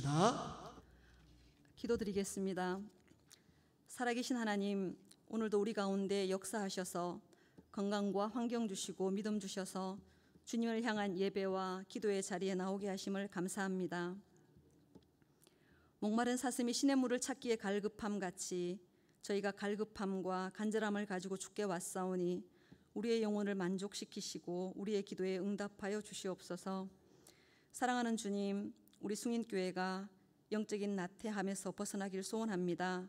기도하겠습니다. 기도드리겠습니다. 살아계신 하나님, 오늘도 우리 가운데 역사하셔서 건강과 환경 주시고 믿음 주셔서 주님을 향한 예배와 기도의 자리에 나오게 하심을 감사합니다. 목마른 사슴이 시냇물을 찾기에 갈급함 같이 저희가 갈급함과 간절함을 가지고 주께 왔사오니 우리의 영혼을 만족시키시고 우리의 기도에 응답하여 주시옵소서. 사랑하는 주님, 우리 숭인교회가 영적인 나태함에서 벗어나길 소원합니다.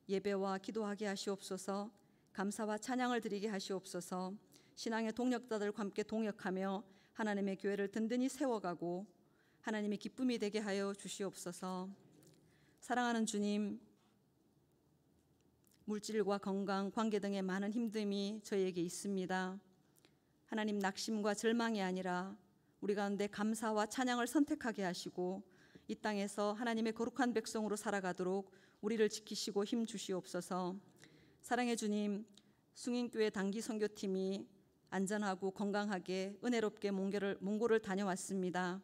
예배와 기도하게 하시옵소서. 감사와 찬양을 드리게 하시옵소서. 신앙의 동역자들과 함께 동역하며 하나님의 교회를 든든히 세워가고 하나님의 기쁨이 되게 하여 주시옵소서. 사랑하는 주님, 물질과 건강, 관계 등의 많은 힘듦이 저희에게 있습니다. 하나님, 낙심과 절망이 아니라 우리 가운데 감사와 찬양을 선택하게 하시고 이 땅에서 하나님의 거룩한 백성으로 살아가도록 우리를 지키시고 힘 주시옵소서. 사랑의 주님, 숭인교회 단기 선교팀이 안전하고 건강하게 은혜롭게 몽골을 다녀왔습니다.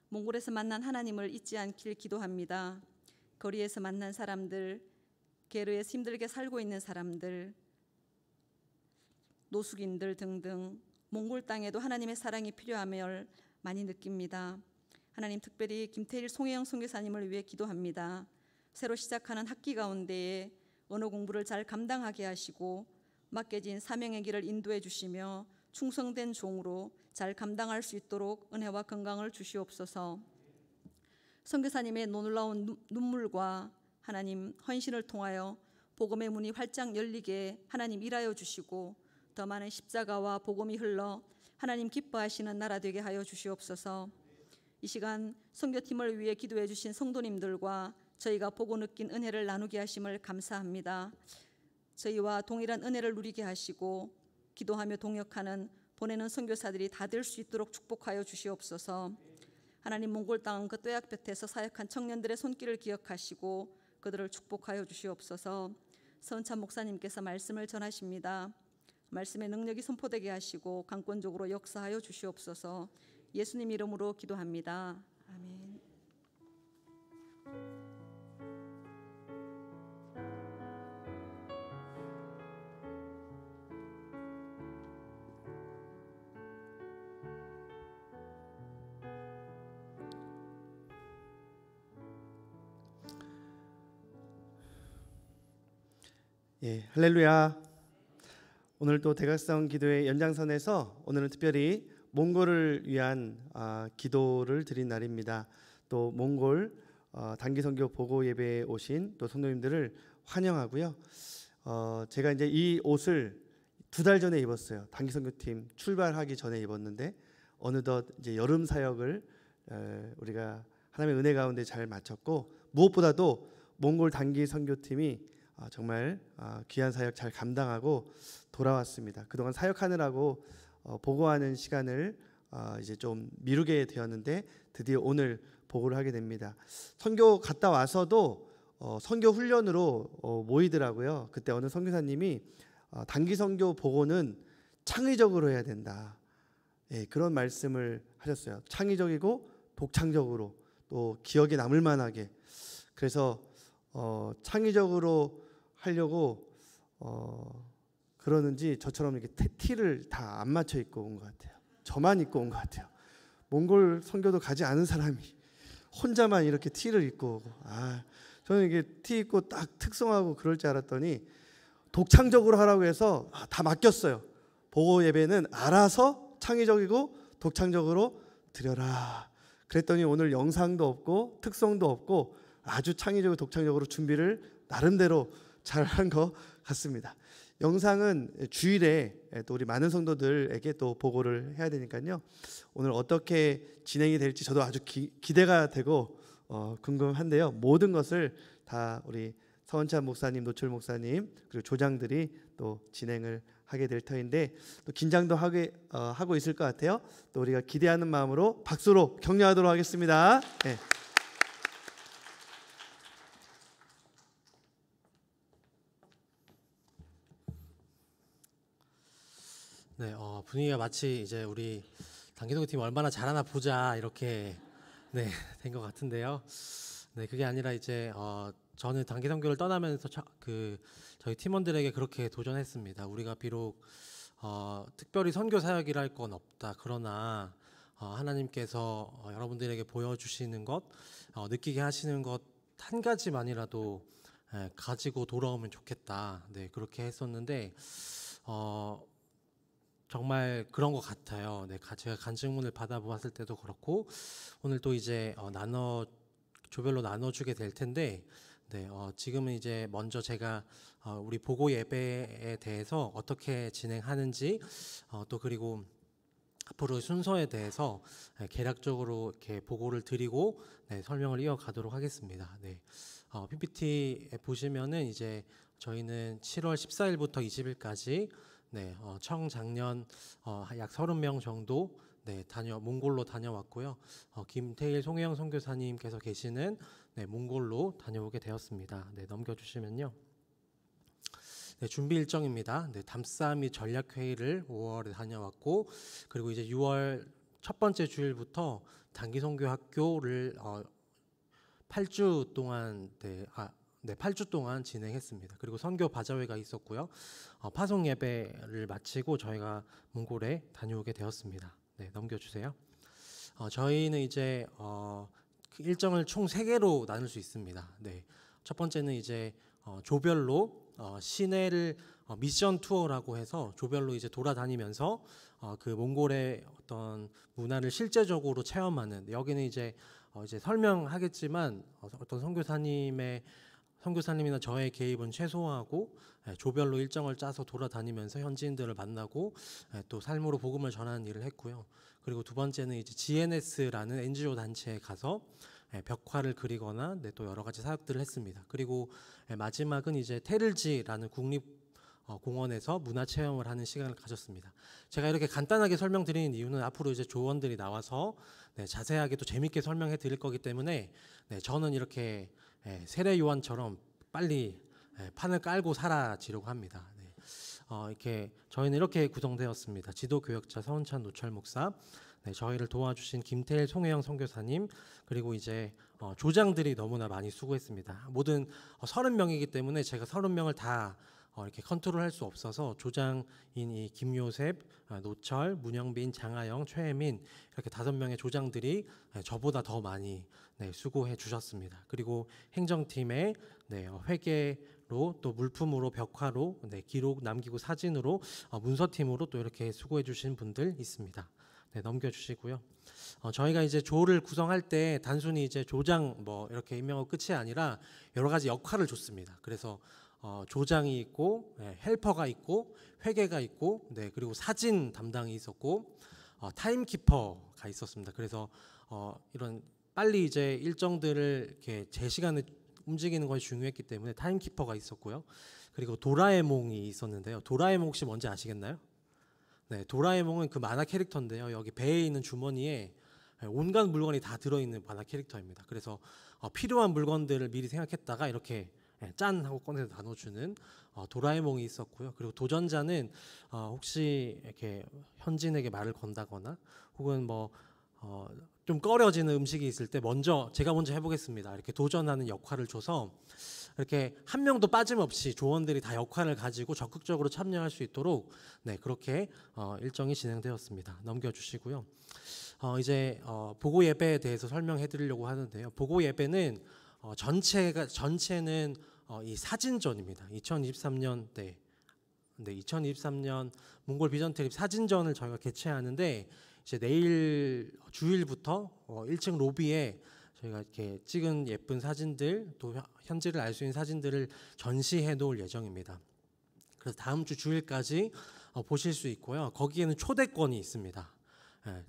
몽골에서 만난 하나님을 잊지 않길 기도합니다. 거리에서 만난 사람들, 게르에서 힘들게 살고 있는 사람들, 노숙인들 등등 몽골 땅에도 하나님의 사랑이 필요함을 많이 느낍니다. 하나님, 특별히 김태일 송혜영 선교사님을 위해 기도합니다. 새로 시작하는 학기 가운데에 언어 공부를 잘 감당하게 하시고 맡겨진 사명의 길을 인도해 주시며 충성된 종으로 잘 감당할 수 있도록 은혜와 건강을 주시옵소서. 선교사님의 놀라운 눈물과 하나님 헌신을 통하여 복음의 문이 활짝 열리게 하나님 일하여 주시고 더 많은 십자가와 복음이 흘러 하나님 기뻐하시는 나라 되게 하여 주시옵소서. 이 시간 선교팀을 위해 기도해 주신 성도님들과 저희가 보고 느낀 은혜를 나누게 하심을 감사합니다. 저희와 동일한 은혜를 누리게 하시고 기도하며 동역하는 보내는 선교사들이 다 될 수 있도록 축복하여 주시옵소서. 하나님, 몽골 땅 그 또약볕에서 사역한 청년들의 손길을 기억하시고 그들을 축복하여 주시옵소서. 서은찬 목사님께서 말씀을 전하십니다. 말씀의 능력이 선포되게 하시고 강권적으로 역사하여 주시옵소서. 예수님 이름으로 기도합니다. 아멘. 예, 할렐루야. 오늘 또 대각성 기도의 연장선에서 오늘은 특별히 몽골을 위한 기도를 드린 날입니다. 또 몽골 단기 선교 보고 예배에 오신 또 성도님들을 환영하고요. 제가 이제 이 옷을 2달 전에 입었어요. 단기 선교팀 출발하기 전에 입었는데 어느덧 이제 여름 사역을 우리가 하나님의 은혜 가운데 잘 마쳤고, 무엇보다도 몽골 단기 선교팀이 정말 귀한 사역 잘 감당하고 돌아왔습니다. 그동안 사역하느라고 보고하는 시간을 이제 좀 미루게 되었는데 드디어 오늘 보고를 하게 됩니다. 선교 갔다 와서도 선교 훈련으로 모이더라고요. 그때 어느 선교사님이 단기 선교 보고는 창의적으로 해야 된다. 예, 그런 말씀을 하셨어요. 창의적이고 독창적으로 또 기억에 남을 만하게. 그래서 창의적으로 하려고 그러는지 저처럼 이렇게 티를 다 안 맞춰 입고 온 것 같아요. 저만 입고 온 것 같아요. 몽골 선교도 가지 않은 사람이 혼자만 이렇게 티를 입고 오고, 저는 이게 티 입고 딱 특성하고 그럴 줄 알았더니 독창적으로 하라고 해서 다 맡겼어요. 보고 예배는 알아서 창의적이고 독창적으로 드려라. 그랬더니 오늘 영상도 없고 특성도 없고 아주 창의적이고 독창적으로 준비를 나름대로 잘한 것 같습니다. 영상은 주일에 또 우리 많은 성도들에게 또 보고를 해야 되니까요. 오늘 어떻게 진행이 될지 저도 아주 기대가 되고 궁금한데요. 모든 것을 다 우리 서은찬 목사님, 노철 목사님 그리고 조장들이 또 진행을 하게 될 터인데 또 긴장도 하고 있을 것 같아요. 또 우리가 기대하는 마음으로 박수로 격려하도록 하겠습니다. 네. 네, 분위기가 마치 이제 우리 단기동팀 얼마나 잘하나 보자 이렇게 네, 된 것 같은데요. 네, 그게 아니라 이제 저는 단기 선교를 떠나면서 저희 팀원들에게 그렇게 도전했습니다. 우리가 비록 특별히 선교 사역이라 할 건 없다. 그러나 하나님께서 여러분들에게 보여주시는 것, 느끼게 하시는 것 한 가지만이라도 가지고 돌아오면 좋겠다. 네, 그렇게 했었는데 정말 그런 것 같아요. 네, 제가 간증문을 받아보았을 때도 그렇고 오늘 또 이제 조별로 나눠주게 될 텐데, 네, 지금은 이제 먼저 제가 우리 보고 예배에 대해서 어떻게 진행하는지 또 그리고 앞으로의 순서에 대해서 개략적으로 이렇게 보고를 드리고 네, 설명을 이어가도록 하겠습니다. 네, PPT에 보시면은 이제 저희는 7월 14일부터 20일까지 네, 청작년 약 30명 정도 네, 몽골로 다녀왔고요. 김태일 송혜영 선교사님께서 계시는 네, 몽골로 다녀오게 되었습니다. 네, 넘겨주시면요. 네, 준비 일정입니다. 네, 담싸미 전략회의를 5월에 다녀왔고 그리고 이제 6월 첫 번째 주일부터 단기선교학교를 8주 동안 8주 동안 진행했습니다. 그리고 선교 바자회가 있었고요. 파송 예배를 마치고 저희가 몽골에 다녀오게 되었습니다. 네, 넘겨주세요. 저희는 이제 그 일정을 총 3개로 나눌 수 있습니다. 네, 첫 번째는 이제 조별로 시내를 미션 투어라고 해서 조별로 이제 돌아다니면서 그 몽골의 어떤 문화를 실제적으로 체험하는, 여기는 이제 설명하겠지만 어떤 선교사님이나 저의 개입은 최소화하고 조별로 일정을 짜서 돌아다니면서 현지인들을 만나고 또 삶으로 복음을 전하는 일을 했고요. 그리고 두 번째는 이제 GNS라는 NGO 단체에 가서 벽화를 그리거나 또 여러 가지 사역들을 했습니다. 그리고 마지막은 이제 테를지라는 국립공원에서 문화 체험을 하는 시간을 가졌습니다. 제가 이렇게 간단하게 설명드리는 이유는 앞으로 이제 조원들이 나와서 자세하게 또 재밌게 설명해 드릴 거기 때문에 저는 이렇게 세례 요한처럼 빨리 판을 깔고 사라지려고 합니다. 이렇게 저희는 이렇게 구성되었습니다. 지도교역자 서은찬 노철 목사, 저희를 도와주신 김태일 송혜영 선교사님, 그리고 이제 조장들이 너무나 많이 수고했습니다. 모든 30명이기 때문에 제가 30명을 다 이렇게 컨트롤할 수 없어서 조장인 이 김요셉, 노철, 문영빈, 장하영, 최혜민 이렇게 5명의 조장들이 저보다 더 많이 수고해 주셨습니다. 그리고 행정팀의 회계로 또 물품으로 벽화로 기록 남기고 사진으로 문서팀으로 또 이렇게 수고해 주신 분들 있습니다. 네, 넘겨주시고요. 저희가 이제 조를 구성할 때 단순히 이제 조장 이렇게 임명하고 끝이 아니라 여러 가지 역할을 줬습니다. 그래서 조장이 있고 헬퍼가 있고 회계가 있고 그리고 사진 담당이 있었고 타임키퍼가 있었습니다. 그래서 이런 빨리 이제 일정들을 이렇게 제 시간에 움직이는 것이 중요했기 때문에 타임키퍼가 있었고요. 그리고 도라에몽이 있었는데요. 도라에몽 혹시 뭔지 아시겠나요? 네, 도라에몽은 그 만화 캐릭터인데요. 여기 배에 있는 주머니에 온갖 물건이 다 들어있는 만화 캐릭터입니다. 그래서 필요한 물건들을 미리 생각했다가 이렇게 짠 하고 꺼내서 나눠주는 도라에몽이 있었고요. 그리고 도전자는 혹시 이렇게 현진에게 말을 건다거나 혹은 좀 꺼려지는 음식이 있을 때 제가 먼저 해보겠습니다. 이렇게 도전하는 역할을 줘서 이렇게 한 명도 빠짐없이 조원들이 다 역할을 가지고 적극적으로 참여할 수 있도록 그렇게 일정이 진행되었습니다. 넘겨주시고요. 이제 보고 예배에 대해서 설명해 드리려고 하는데요. 보고 예배는 전체는 이 사진전입니다. 2023년 몽골 비전 트립 사진전을 저희가 개최하는데 이제 내일 주일부터 1층 로비에 저희가 이렇게 찍은 예쁜 사진들 또 현지를 알 수 있는 사진들을 전시해 놓을 예정입니다. 그래서 다음 주 주일까지 보실 수 있고요. 거기에는 초대권이 있습니다.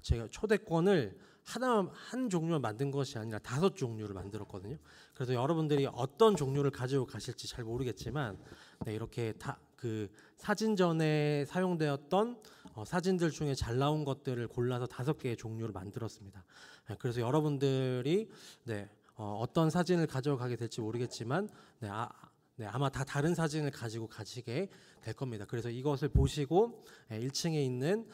제가 초대권을 한 종류만 만든 것이 아니라 5종류를 만들었거든요. 그래서 여러분들이 어떤 종류를 가지고 가실지 잘 모르겠지만 이렇게 그 사진전에 사용되었던 사진들 중에 잘 나온 것들을 골라서 5개의 종류를 만들었습니다. 그래서 여러분들이 어떤 사진을 가져가게 될지 모르겠지만 네, 아마 다 다른 사진을 가지고 가시게 될 겁니다. 그래서 이것을 보시고 1층에 있는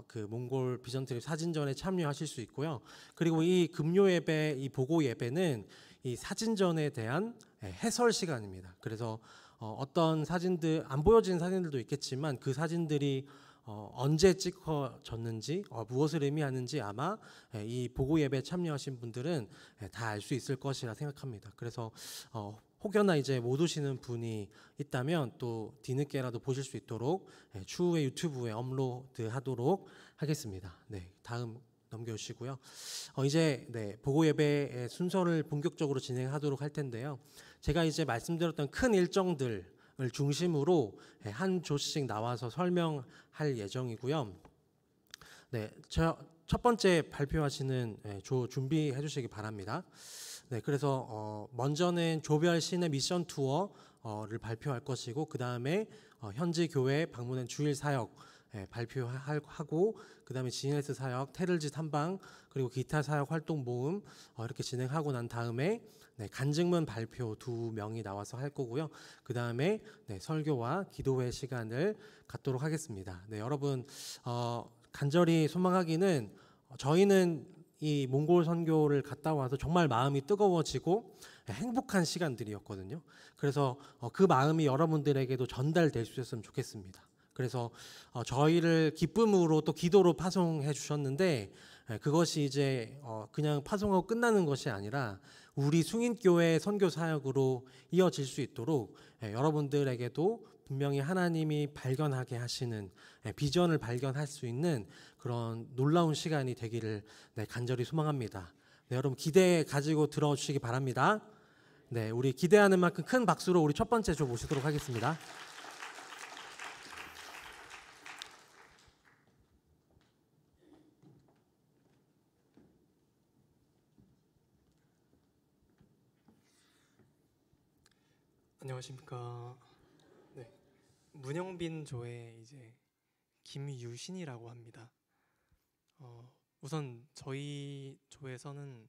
그 몽골 비전트립 사진전에 참여하실 수 있고요. 그리고 이 금요 예배, 이 보고 예배는 이 사진전에 대한 해설 시간입니다. 그래서 어떤 사진들, 안 보여지는 사진들도 있겠지만 그 사진들이 언제 찍어졌는지, 무엇을 의미하는지 아마 이 보고 예배에 참여하신 분들은 다 알 수 있을 것이라 생각합니다. 그래서 혹여나 이제 못 오시는 분이 있다면 또 뒤늦게라도 보실 수 있도록 추후에 유튜브에 업로드하도록 하겠습니다. 네, 다음 넘겨주시고요. 이제 보고 예배의 순서를 본격적으로 진행하도록 할 텐데요. 제가 이제 말씀드렸던 큰 일정들을 중심으로 한 조씩 나와서 설명할 예정이고요. 네, 첫 번째 발표하시는 조 준비해 주시기 바랍니다. 네, 그래서 먼저는 조별 시내 미션 투어를 발표할 것이고 그 다음에 현지 교회 방문한 주일 사역 발표하고 그 다음에 GNS 사역, 테를지 탐방 그리고 기타 사역 활동 모임 이렇게 진행하고 난 다음에 간증문 발표 2명이 나와서 할 거고요. 그 다음에 설교와 기도회 시간을 갖도록 하겠습니다. 네, 여러분 간절히 소망하기는 저희는 이 몽골 선교를 갔다 와서 정말 마음이 뜨거워지고 행복한 시간들이었거든요. 그래서 그 마음이 여러분들에게도 전달될 수 있었으면 좋겠습니다. 그래서 저희를 기쁨으로 또 기도로 파송해 주셨는데 그것이 이제 그냥 파송하고 끝나는 것이 아니라 우리 숭인교회 선교 사역으로 이어질 수 있도록 여러분들에게도 분명히 하나님이 발견하게 하시는 비전을 발견할 수 있는 그런 놀라운 시간이 되기를 간절히 소망합니다. 네, 여러분 기대 가지고 들어주시기 바랍니다. 네, 우리 기대하는 만큼 큰 박수로 우리 첫 번째 조 모시도록 하겠습니다. 안녕하십니까. 네, 문영빈 조의 이제 김유신이라고 합니다. 우선 저희 조에서는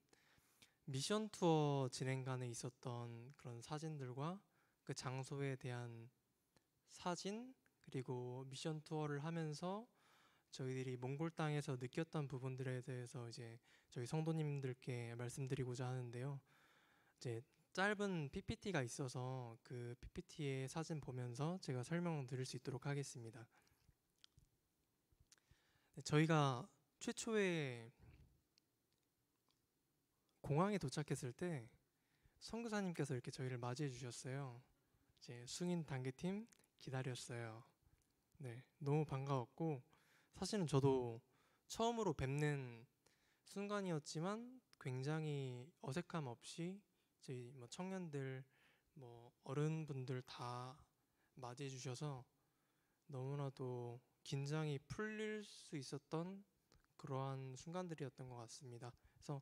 미션 투어 진행간에 있었던 그런 사진들과 그 장소에 대한 사진 그리고 미션 투어를 하면서 저희들이 몽골 땅에서 느꼈던 부분들에 대해서 이제 저희 성도님들께 말씀드리고자 하는데요. 이제 짧은 PPT가 있어서 그 PPT의 사진 보면서 제가 설명드릴 수 있도록 하겠습니다. 저희가 최초에 공항에 도착했을 때 선교사님께서 이렇게 저희를 맞이해 주셨어요. 이제 숭인 단계팀 기다렸어요. 네, 너무 반가웠고 사실은 저도 처음으로 뵙는 순간이었지만 굉장히 어색함 없이 저희 뭐 청년들, 뭐 어른분들 다 맞이해 주셔서 너무나도 긴장이 풀릴 수 있었던 그러한 순간들이었던 것 같습니다. 그래서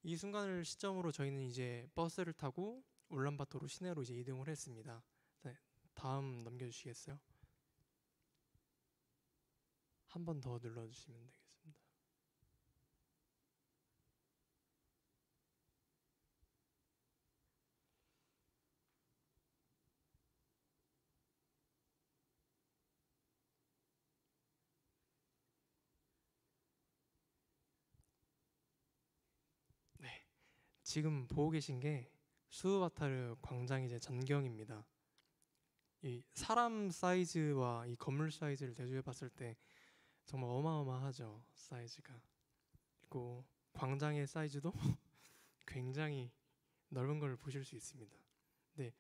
이 순간을 시점으로 저희는 이제 버스를 타고 울란바토르 시내로 이제 이동을 했습니다. 네, 다음 넘겨주시겠어요? 한 번 더 눌러주시면 되겠습니다. 네, 지금 보고 계신 게 수우바타르 광장 이제 전경입니다. 이 사람 사이즈와 이 건물 사이즈를 대조해봤을 때 정말 어마어마하죠, 사이즈가. 그리고 광장의 사이즈도 굉장히 넓은 걸 보실 수 있습니다. 네,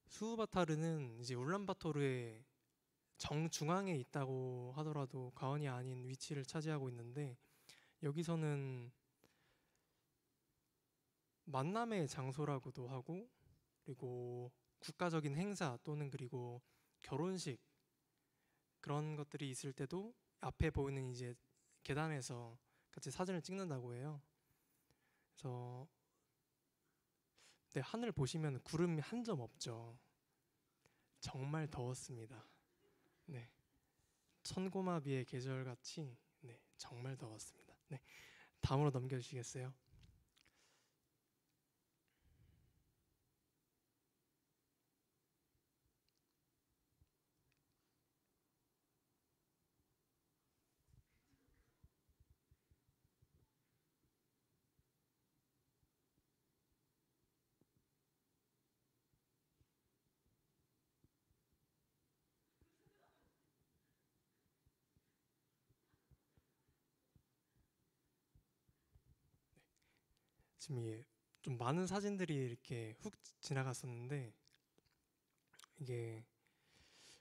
수우바타르는 이제 울란바토르의 정중앙에 있다고 하더라도 과언이 아닌 위치를 차지하고 있는데 여기서는 만남의 장소라고도 하고 그리고 국가적인 행사 또는 그리고 결혼식 그런 것들이 있을 때도 앞에 보이는 이제 계단에서 같이 사진을 찍는다고 해요. 그래서 네, 하늘 보시면 구름이 한 점 없죠. 정말 더웠습니다. 네, 천고마비의 계절같이 네, 정말 더웠습니다. 네, 다음으로 넘겨주시겠어요? 지금 이게 좀 많은 사진들이 이렇게 훅 지나갔었는데, 이게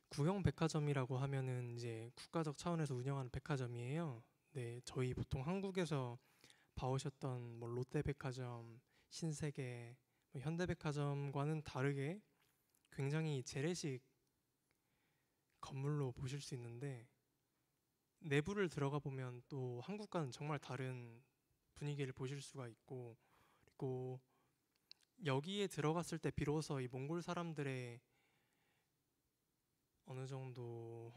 구형 백화점이라고 하면은 이제 국가적 차원에서 운영하는 백화점이에요. 네, 저희 보통 한국에서 봐오셨던 뭐 롯데백화점, 신세계, 뭐 현대백화점과는 다르게 굉장히 재래식 건물로 보실 수 있는데, 내부를 들어가 보면 또 한국과는 정말 다른 분위기를 보실 수가 있고, 그리고 여기에 들어갔을 때 비로소 이 몽골 사람들의 어느 정도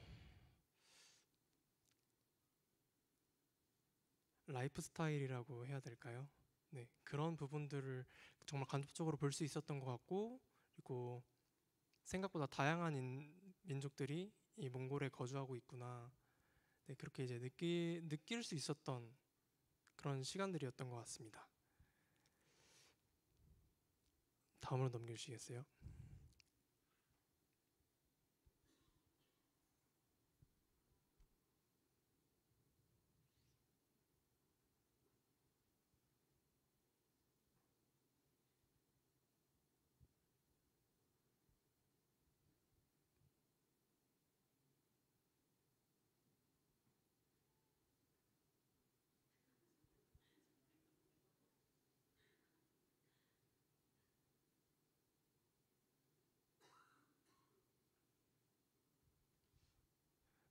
라이프 스타일이라고 해야 될까요? 네, 그런 부분들을 정말 간접적으로 볼 수 있었던 것 같고, 그리고 생각보다 다양한 민족들이 이 몽골에 거주하고 있구나. 네, 그렇게 이제 느낄 수 있었던 그런 시간들이었던 것 같습니다. 다음으로 넘겨주시겠어요?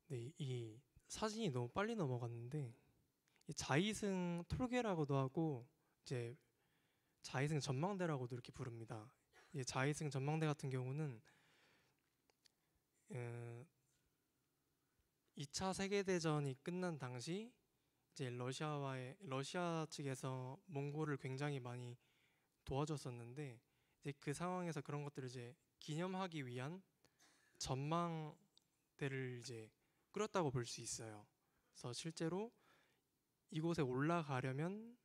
네, 이 사진이 너무 빨리 넘어갔는데, 이 자이승 톨게라고도 하고 이제 자이승 전망대라고도 이렇게 부릅니다. 이 자이승 전망대 같은 경우는 2차 세계대전이 끝난 당시 이제 러시아 측에서 몽골을 굉장히 많이 도와줬었는데, 이제 그 상황에서 그런 것들을 이제 기념하기 위한 전망대를 이제 꾸렸다고 볼 수 있어요. 그래서 실제로 이곳에 올라가려면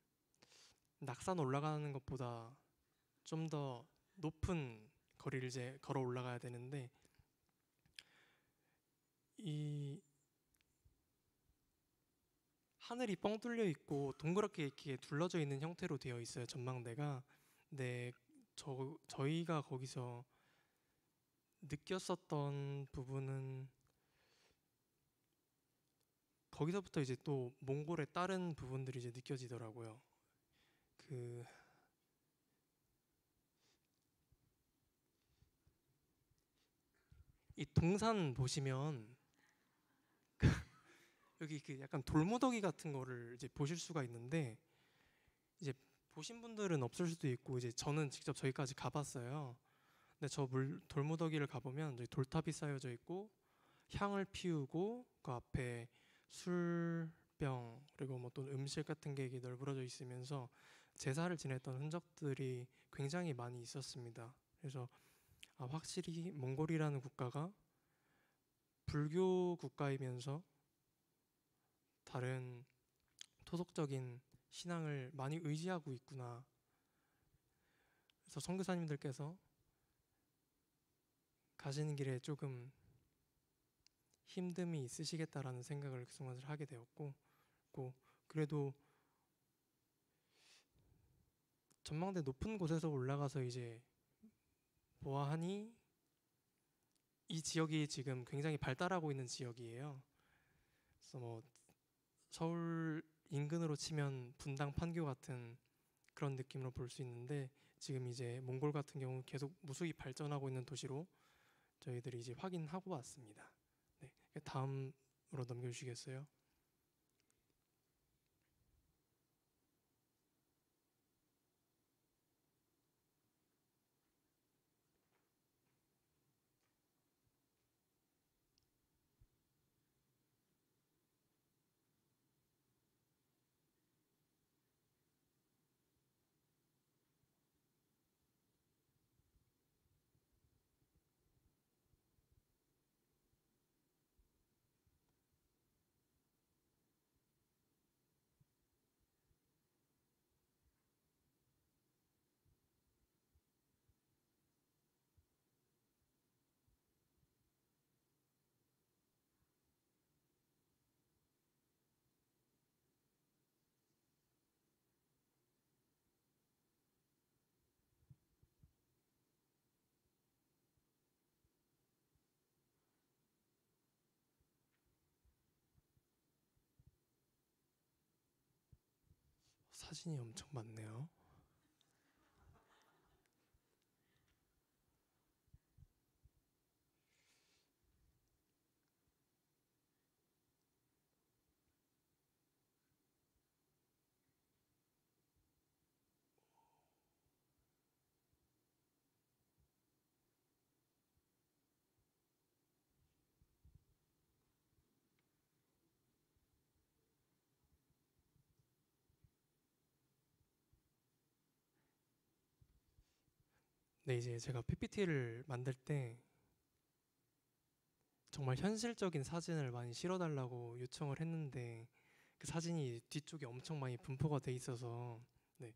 낙산 올라가는 것보다 좀 더 높은 거리를 이제 걸어 올라가야 되는데, 이 하늘이 뻥 뚫려 있고 동그랗게 이렇게 둘러져 있는 형태로 되어 있어요, 전망대가. 근데 저희가 거기서 느꼈었던 부분은, 거기서부터 이제 또 몽골의 다른 부분들이 이제 느껴지더라고요. 이 동산 보시면 여기 그 약간 돌무더기 같은 거를 이제 보실 수가 있는데, 이제 보신 분들은 없을 수도 있고, 이제 저는 직접 저기까지 가봤어요. 근데 저 돌무더기를 가보면 저기 돌탑이 쌓여져 있고, 향을 피우고 그 앞에 술병 그리고 뭐 또 음식 같은 게 널브러져 있으면서 제사를 지냈던 흔적들이 굉장히 많이 있었습니다. 그래서 확실히 몽골이라는 국가가 불교 국가이면서 다른 토속적인 신앙을 많이 의지하고 있구나. 그래서 선교사님들께서 가시는 길에 조금 힘듦이 있으시겠다라는 생각을 그 순간 하게 되었고, 그래도 전망대 높은 곳에서 올라가서 이제 보아하니 이 지역이 지금 굉장히 발달하고 있는 지역이에요. 그래서 뭐 서울 인근으로 치면 분당, 판교 같은 그런 느낌으로 볼 수 있는데, 지금 이제 몽골 같은 경우 계속 무수히 발전하고 있는 도시로 저희들이 이제 확인하고 왔습니다. 네, 다음으로 넘겨주시겠어요? 사진이 엄청 많네요. 네, 이제 제가 PPT를 만들 때 정말 현실적인 사진을 많이 실어달라고 요청을 했는데 그 사진이 뒤쪽에 엄청 많이 분포가 돼 있어서 네.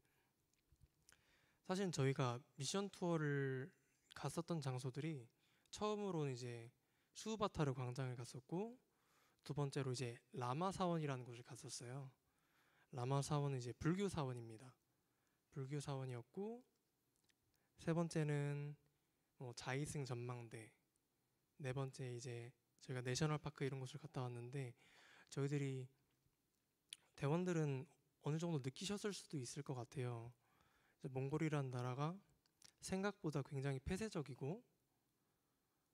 사실 저희가 미션 투어를 갔었던 장소들이 처음으로는 이제 수우바타르 광장을 갔었고 두 번째로 이제 라마 사원이라는 곳을 갔었어요. 라마 사원은 이제 불교 사원입니다. 불교 사원이었고 세 번째는 자이승 전망대, 네 번째 이제 저희가 내셔널 파크 이런 곳을 갔다 왔는데 저희들이 대원들은 어느 정도 느끼셨을 수도 있을 것 같아요. 이제 몽골이라는 나라가 생각보다 굉장히 폐쇄적이고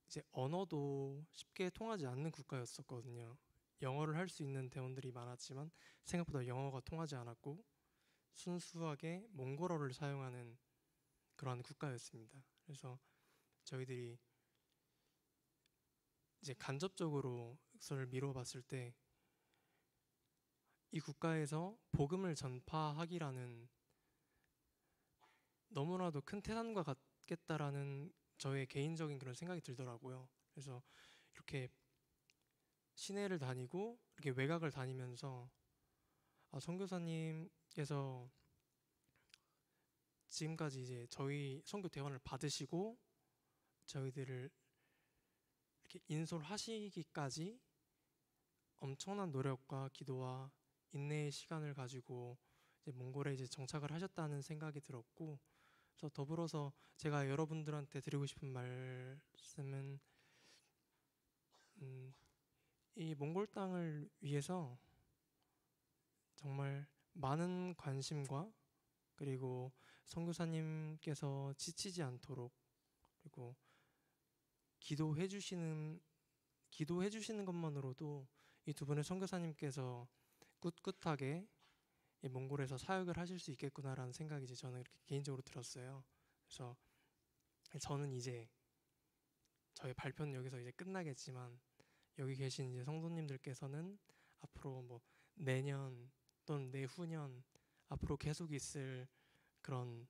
이제 언어도 쉽게 통하지 않는 국가였었거든요. 영어를 할 수 있는 대원들이 많았지만 생각보다 영어가 통하지 않았고 순수하게 몽골어를 사용하는 그러한 국가였습니다. 그래서 저희들이 이제 간접적으로 그것을 미뤄봤을 때 이 국가에서 복음을 전파하기라는 너무나도 큰 태산과 같겠다라는 저의 개인적인 그런 생각이 들더라고요. 그래서 이렇게 시내를 다니고 이렇게 외곽을 다니면서 선교사님께서 지금까지 이제 저희 선교 대원을 받으시고 저희들을 이렇게 인솔하시기까지 엄청난 노력과 기도와 인내의 시간을 가지고 이제 몽골에 이제 정착을 하셨다는 생각이 들었고, 그래서 더불어서 제가 여러분들한테 드리고 싶은 말씀은 이 몽골 땅을 위해서 정말 많은 관심과 그리고 선교사님께서 지치지 않도록 그리고 기도해 주시는 것만으로도 이 두 분의 선교사님께서 꿋꿋하게 이 몽골에서 사역을 하실 수 있겠구나라는 생각이 이제 저는 이렇게 개인적으로 들었어요. 그래서 저는 이제 저의 발표는 여기서 이제 끝나겠지만 여기 계신 이제 성도님들께서는 앞으로 뭐 내년 또는 내후년 앞으로 계속 있을 그런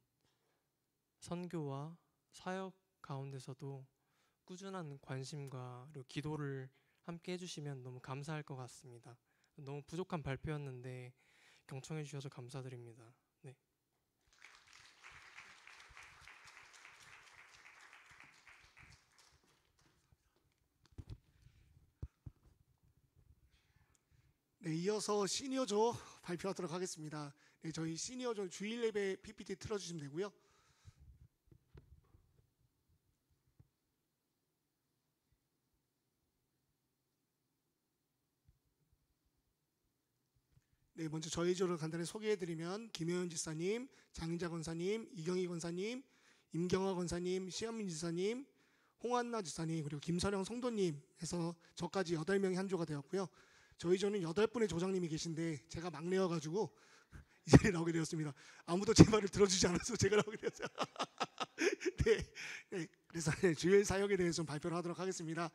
선교와 사역 가운데서도 꾸준한 관심과 그리고 기도를 함께 해주시면 너무 감사할 것 같습니다. 너무 부족한 발표였는데 경청해 주셔서 감사드립니다. 네. 네, 이어서 시니어조 발표하도록 하겠습니다. 네, 저희 시니어조 주일 예배 PPT 틀어주시면 되고요. 네, 먼저 저희 조를 간단히 소개해드리면 김효연 지사님, 장인자 권사님, 이경희 권사님, 임경화 권사님, 시현민 지사님, 홍한나 지사님, 그리고 김선영 성도님 해서 저까지 8명이 한 조가 되었고요. 저희 조는 8분의 조장님이 계신데 제가 막내여가지고 이 자리에 나오게 되었습니다. 아무도 제 말을 들어주지 않아서 제가 나오게 되었어요. 네, 그래서 주일 사역에 대해서 좀 발표를 하도록 하겠습니다.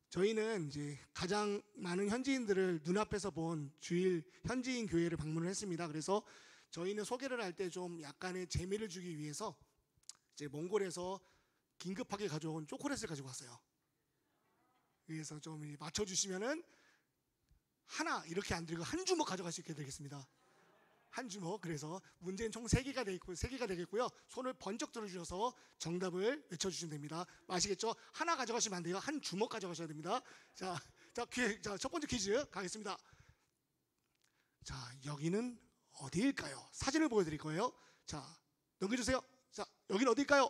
저희는 이제 가장 많은 현지인들을 눈앞에서 본 주일 현지인 교회를 방문을 했습니다. 그래서 저희는 소개를 할 때 좀 약간의 재미를 주기 위해서 이제 몽골에서 긴급하게 가져온 초콜릿을 가지고 왔어요. 그래서 좀 맞춰주시면은 하나 이렇게 안 드리고 한 주먹 가져갈 수 있게 되겠습니다. 한 주먹. 그래서 문제는 총 3개가 되겠고요. 손을 번쩍 들어주셔서 정답을 외쳐주시면 됩니다. 아시겠죠? 하나 가져가시면 안 돼요. 한 주먹 가져가셔야 됩니다. 자, 첫 번째 퀴즈 가겠습니다. 자, 여기는 어디일까요? 사진을 보여드릴 거예요. 자, 넘겨주세요. 자, 여기는 어디일까요?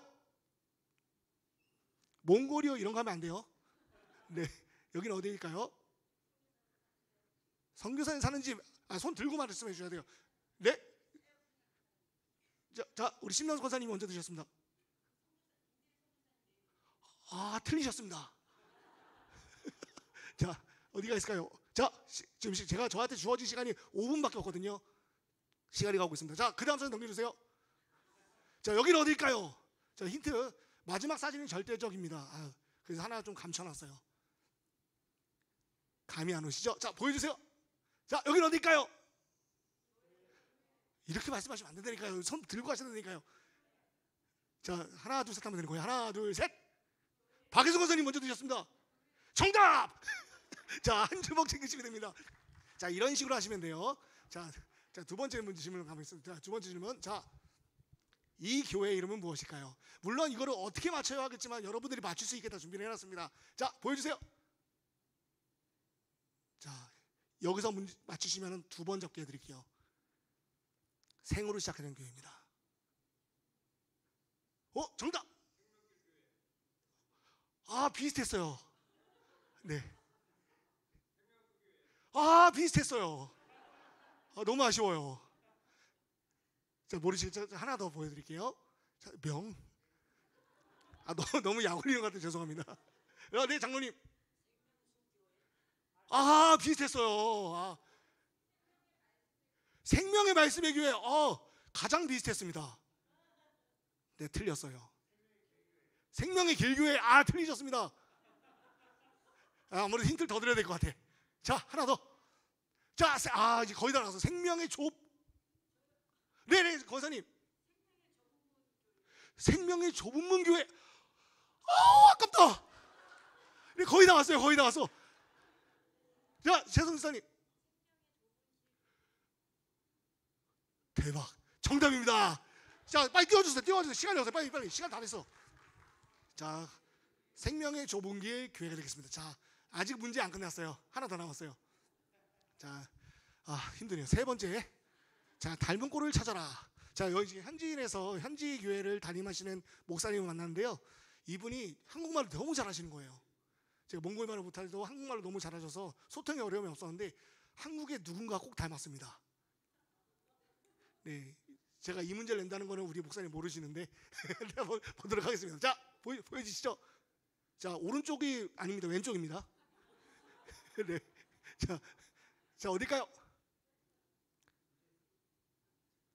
몽골이요 이런 거 하면 안 돼요. 네, 여기는 어디일까요? 선교사님 사는 집. 손 들고 말씀해 주셔야 돼요. 네? 자, 우리 심남 권사님 먼저 드셨습니다. 아, 틀리셨습니다. 자, 어디가 있을까요? 자, 지금 제가 저한테 주어진 시간이 5분밖에 없거든요. 시간이 가고 있습니다. 자, 그 다음 사진 넘겨주세요. 자, 여기는 어딜까요? 자, 힌트. 마지막 사진이 절대적입니다. 아, 그래서 하나 좀 감춰놨어요. 감이 안 오시죠? 자, 보여주세요. 자, 여기는 어딜까요? 이렇게 말씀하시면 안 된다니까요. 손 들고 하셔야 되니까요. 자, 하나 둘 셋 하면 되는 거예요. 하나 둘 셋. 박혜성 권사님 먼저 드셨습니다. 정답! 자, 한 주먹 챙기시면 됩니다. 자, 이런 식으로 하시면 돼요. 자, 두 번째 질문 가보겠습니다. 자, 두 번째 질문. 자, 이 교회 이름은 무엇일까요? 물론 이거를 어떻게 맞춰야 하겠지만 여러분들이 맞출 수 있게 다 준비를 해놨습니다. 자, 보여주세요. 자, 여기서 문제 맞추시면 2번 적게 해드릴게요. 생으로 시작하는 교회입니다. 정답! 아, 비슷했어요. 네. 아, 비슷했어요. 아, 너무 아쉬워요. 자, 모르시죠? 하나 더 보여드릴게요. 자, 명. 아, 너무 약 올리는 것 같아요. 죄송합니다. 네, 장로님. 아, 비슷했어요. 아. 생명의 말씀의 교회. 가장 비슷했습니다. 네, 틀렸어요. 생명의 길교회. 아, 틀리셨습니다. 아무래도 힌트를 더 드려야 될 것 같아. 자, 하나 더. 자, 이제 거의 다 나왔어. 생명의 네네, 권사님. 생명의 좁은 문 교회. 아깝다. 네, 거의 다 왔어요. 거의 다 왔어. 자, 최성 지사님. 대박. 정답입니다. 자, 빨리 띄워주세요. 시간이 없어요. 빨리. 시간 다 됐어. 자, 생명의 좁은 길 교회가 되겠습니다. 자, 아직 문제 안 끝났어요. 하나 더 남았어요. 자, 힘드네요. 세 번째. 자, 닮은 꼴을 찾아라. 자, 여기 현지인에서 현지 교회를 담임하시는 목사님을 만났는데요. 이분이 한국말을 너무 잘하시는 거예요. 제가 몽골말을 못해도 한국말로 너무 잘하셔서 소통에 어려움이 없었는데 한국에 누군가 꼭 닮았습니다. 네, 제가 이 문제를 낸다는 거는 우리 목사님 모르시는데 한번 보도록 하겠습니다. 자, 보여주시죠. 자, 오른쪽이 아닙니다. 왼쪽입니다. 네, 자, 어딜까요?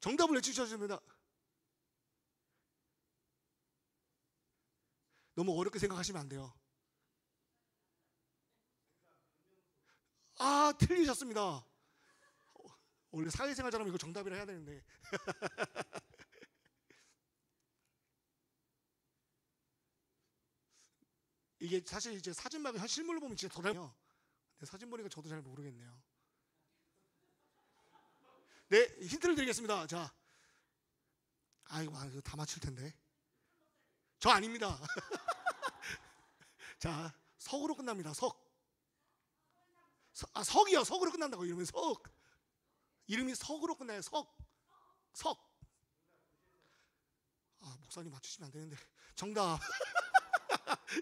정답을 외치셔야 됩니다. 너무 어렵게 생각하시면 안 돼요. 아, 틀리셨습니다. 원래 사회생활 잘하면 이거 정답이라 해야 되는데. 이게 사실 이제 사진 말고 실물로 보면 진짜 더 닮아요. 사진 보니까 저도 잘 모르겠네요. 네, 힌트를 드리겠습니다. 자, 이거 다 맞출 텐데. 저 아닙니다. 자, 석으로 끝납니다. 석이요. 석으로 끝난다고. 이러면 석. 이름이 석으로 끝나요. 석. 목사님 맞추시면 안 되는데. 정답.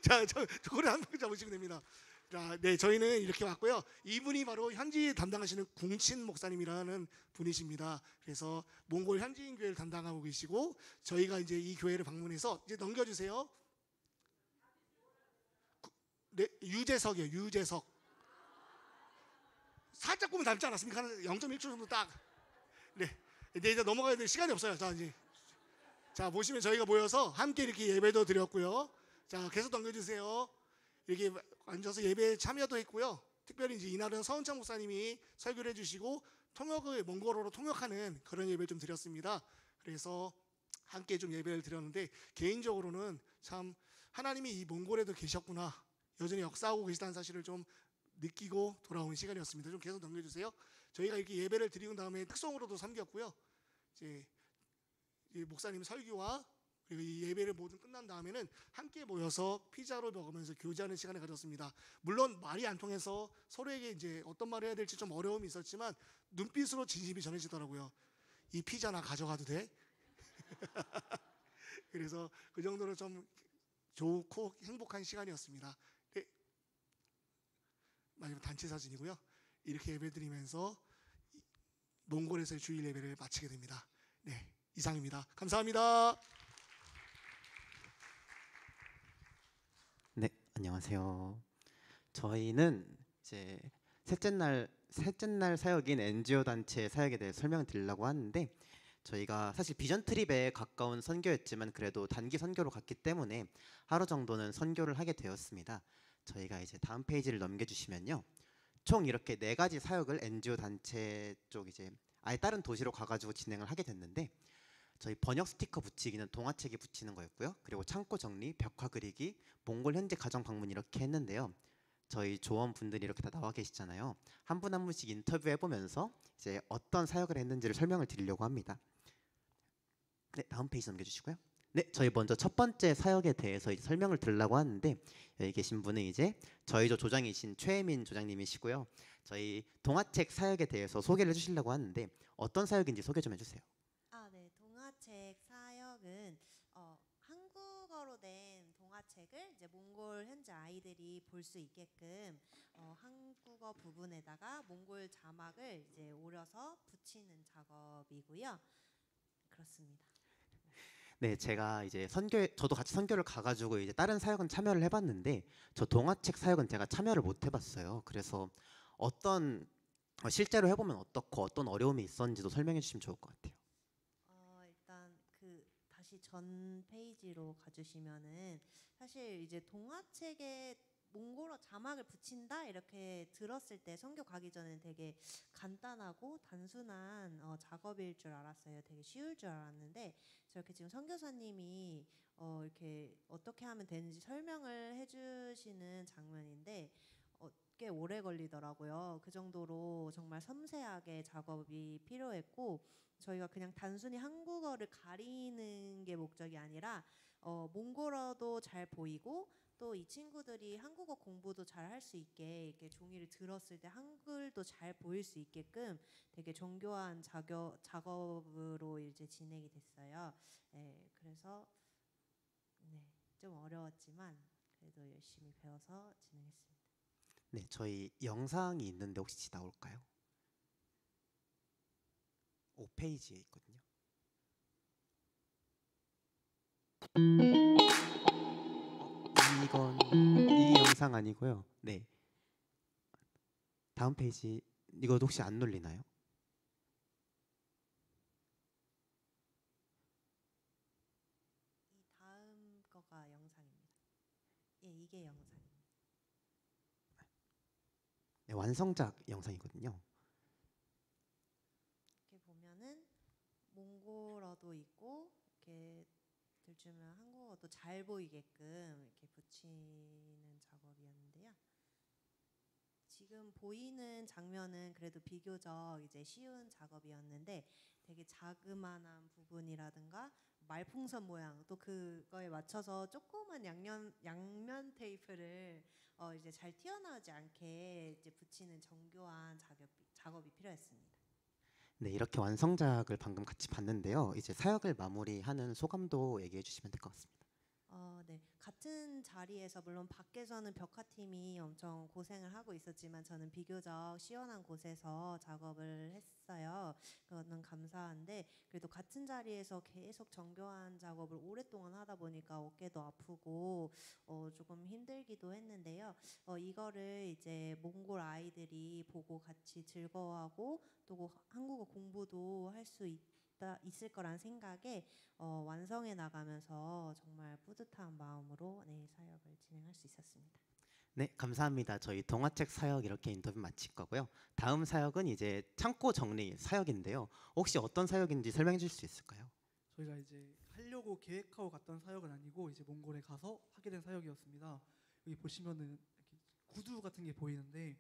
자, 저거를 한 번 잡으시면 됩니다. 자, 네, 저희는 이렇게 왔고요. 이분이 바로 현지 담당하시는 궁친 목사님이라는 분이십니다. 그래서 몽골 현지인 교회를 담당하고 계시고 저희가 이제 이 교회를 방문해서 이제 넘겨주세요. 네, 유재석이요. 유재석. 살짝 보면 닮지 않았습니까? 0.1초 정도 딱. 네, 이제 넘어가야 될 시간이 없어요. 자, 보시면 저희가 모여서 함께 이렇게 예배도 드렸고요. 자, 계속 넘겨주세요. 이렇게 앉아서 예배에 참여도 했고요. 특별히 이제 이날은 서은창 목사님이 설교를 해주시고 통역을 몽골어로 통역하는 그런 예배를 좀 드렸습니다. 그래서 함께 좀 예배를 드렸는데 개인적으로는 참 하나님이 이 몽골에도 계셨구나, 여전히 역사하고 계시다는 사실을 좀 느끼고 돌아온 시간이었습니다. 좀 계속 넘겨주세요. 저희가 이렇게 예배를 드리고 다음에 특송으로도 섬겼고요. 이제 이 목사님 설교와 그리고 이 예배를 모두 끝난 다음에는 함께 모여서 피자로 먹으면서 교제하는 시간을 가졌습니다. 물론 말이 안 통해서 서로에게 이제 어떤 말을 해야 될지 좀 어려움이 있었지만 눈빛으로 진심이 전해지더라고요. 이 피자 나 가져가도 돼? 그래서 그 정도로 좀 좋고 행복한 시간이었습니다. 네. 마지막 단체 사진이고요. 이렇게 예배드리면서 몽골에서의 주일 예배를 마치게 됩니다. 네. 이상입니다. 감사합니다. 네, 안녕하세요. 저희는 이제 셋째 날 사역인 NGO 단체 사역에 대해 설명을 드리려고 하는데, 저희가 사실 비전 트립에 가까운 선교였지만 그래도 단기 선교로 갔기 때문에 하루 정도는 선교를 하게 되었습니다. 저희가 이제 다음 페이지를 넘겨주시면요, 총 이렇게 4가지 사역을 NGO 단체 쪽 이제 아예 다른 도시로 가가지고 진행을 하게 됐는데, 저희 번역 스티커 붙이기는 동화책이 붙이는 거였고요. 그리고 창고 정리, 벽화 그리기, 몽골 현지 가정 방문 이렇게 했는데요. 저희 조원분들이 이렇게 다 나와 계시잖아요. 한 분 한 분씩 인터뷰해 보면서 이제 어떤 사역을 했는지를 설명을 드리려고 합니다. 네, 다음 페이지 넘겨주시고요. 네, 저희 먼저 첫 번째 사역에 대해서 이제 설명을 드리려고 하는데, 여기 계신 분은 이제 저희 조 조장이신 최혜민 조장님이시고요. 저희 동화책 사역에 대해서 소개를 해주시려고 하는데, 어떤 사역인지 소개 좀 해주세요. 네. 동화책 사역은 한국어로 된 동화책을 이제 몽골 현지 아이들이 볼 수 있게끔 한국어 부분에다가 몽골 자막을 이제 오려서 붙이는 작업이고요. 그렇습니다. 네, 제가 이제 저도 같이 선교를 가가지고 이제 다른 사역은 참여를 해봤는데, 저 동화책 사역은 제가 참여를 못 해봤어요. 그래서 실제로 해보면 어떻고 어떤 어려움이 있었는지도 설명해 주시면 좋을 것 같아요. 일단 다시 전 페이지로 가주시면은, 사실 이제 동화책에 몽골어 자막을 붙인다 이렇게 들었을 때 선교 가기 전에는 되게 간단하고 단순한 작업일 줄 알았어요. 되게 쉬울 줄 알았는데, 저렇게 지금 선교사님이 이렇게 어떻게 하면 되는지 설명을 해주시는 장면인데 꽤 오래 걸리더라고요. 그 정도로 정말 섬세하게 작업이 필요했고, 저희가 그냥 단순히 한국어를 가리는 게 목적이 아니라 몽골어도 잘 보이고, 또 이 친구들이 한국어 공부도 잘 할 수 있게 이렇게 종이를 들었을 때 한글도 잘 보일 수 있게끔 되게 정교한 작업으로 이제 진행이 됐어요. 네, 그래서 좀 어려웠지만 그래도 열심히 배워서 진행했습니다. 네, 저희 영상이 있는데 혹시 나올까요? 5페이지에 있거든요. 이 영상 아니고요. 네, 다음 페이지. 이거 혹시 안 눌리나요? 이 다음 거가 영상입니다. 예, 이게 영상입니다. 네, 완성작 영상이거든요. 이렇게 보면은 몽골어도 있고 이렇게 들주면 한국어도 잘 보이게끔 이렇게 붙이는 작업이었는데요. 지금 보이는 장면은 그래도 비교적 이제 쉬운 작업이었는데, 되게 자그마한 부분이라든가 말풍선 모양, 또 그거에 맞춰서 조그만 양면 테이프를 이제 잘 튀어나오지 않게 이제 붙이는 정교한 작업이 필요했습니다. 네, 이렇게 완성작을 방금 같이 봤는데요. 이제 사역을 마무리하는 소감도 얘기해 주시면 될 것 같습니다. 네. 같은 자리에서 물론 밖에서는 벽화팀이 엄청 고생을 하고 있었지만 저는 비교적 시원한 곳에서 작업을 했어요. 그거는 감사한데, 그래도 같은 자리에서 계속 정교한 작업을 오랫동안 하다 보니까 어깨도 아프고 조금 힘들기도 했는데요. 이거를 이제 몽골 아이들이 보고 같이 즐거워하고 또 한국어 공부도 할 수 있을 거란 생각에 완성해 나가면서 정말 뿌듯한 마음으로 사역을 진행할 수 있었습니다. 네, 감사합니다. 저희 동화책 사역 이렇게 인터뷰 마칠 거고요. 다음 사역은 이제 창고 정리 사역인데요. 혹시 어떤 사역인지 설명해 주실 수 있을까요? 저희가 이제 하려고 계획하고 갔던 사역은 아니고 이제 몽골에 가서 하게 된 사역이었습니다. 여기 보시면은 이렇게 구두 같은 게 보이는데,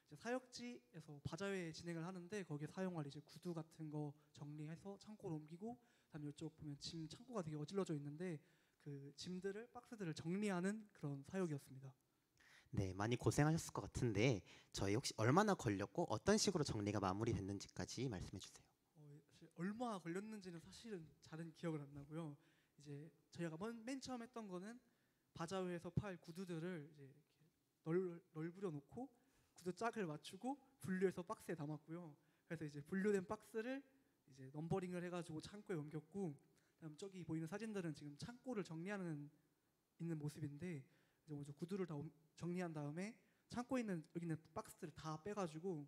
이제 사역지에서 바자회 진행을 하는데 거기에 사용할 이제 구두 같은 거 정리해서 창고로 옮기고, 그다음에 이쪽 보면 짐 창고가 되게 어질러져 있는데 그 짐들을 박스들을 정리하는 그런 사역이었습니다. 네, 많이 고생하셨을 것 같은데 저희 혹시 얼마나 걸렸고 어떤 식으로 정리가 마무리됐는지까지 말씀해 주세요. 사실 얼마 걸렸는지는 사실은 잘은 기억을 안 나고요. 이제 저희가 맨 처음 했던 거는 바자회에서 팔 구두들을 이제 이렇게 널브려 놓고 구두 짝을 맞추고 분류해서 박스에 담았고요. 그래서 이제 분류된 박스를 이제 넘버링을 해가지고 창고에 옮겼고, 그다음 저기 보이는 사진들은 지금 창고를 정리하는 있는 모습인데, 이제 먼저 구두를 다 정리한 다음에 창고에 있는 여기 있는 박스들을 다 빼가지고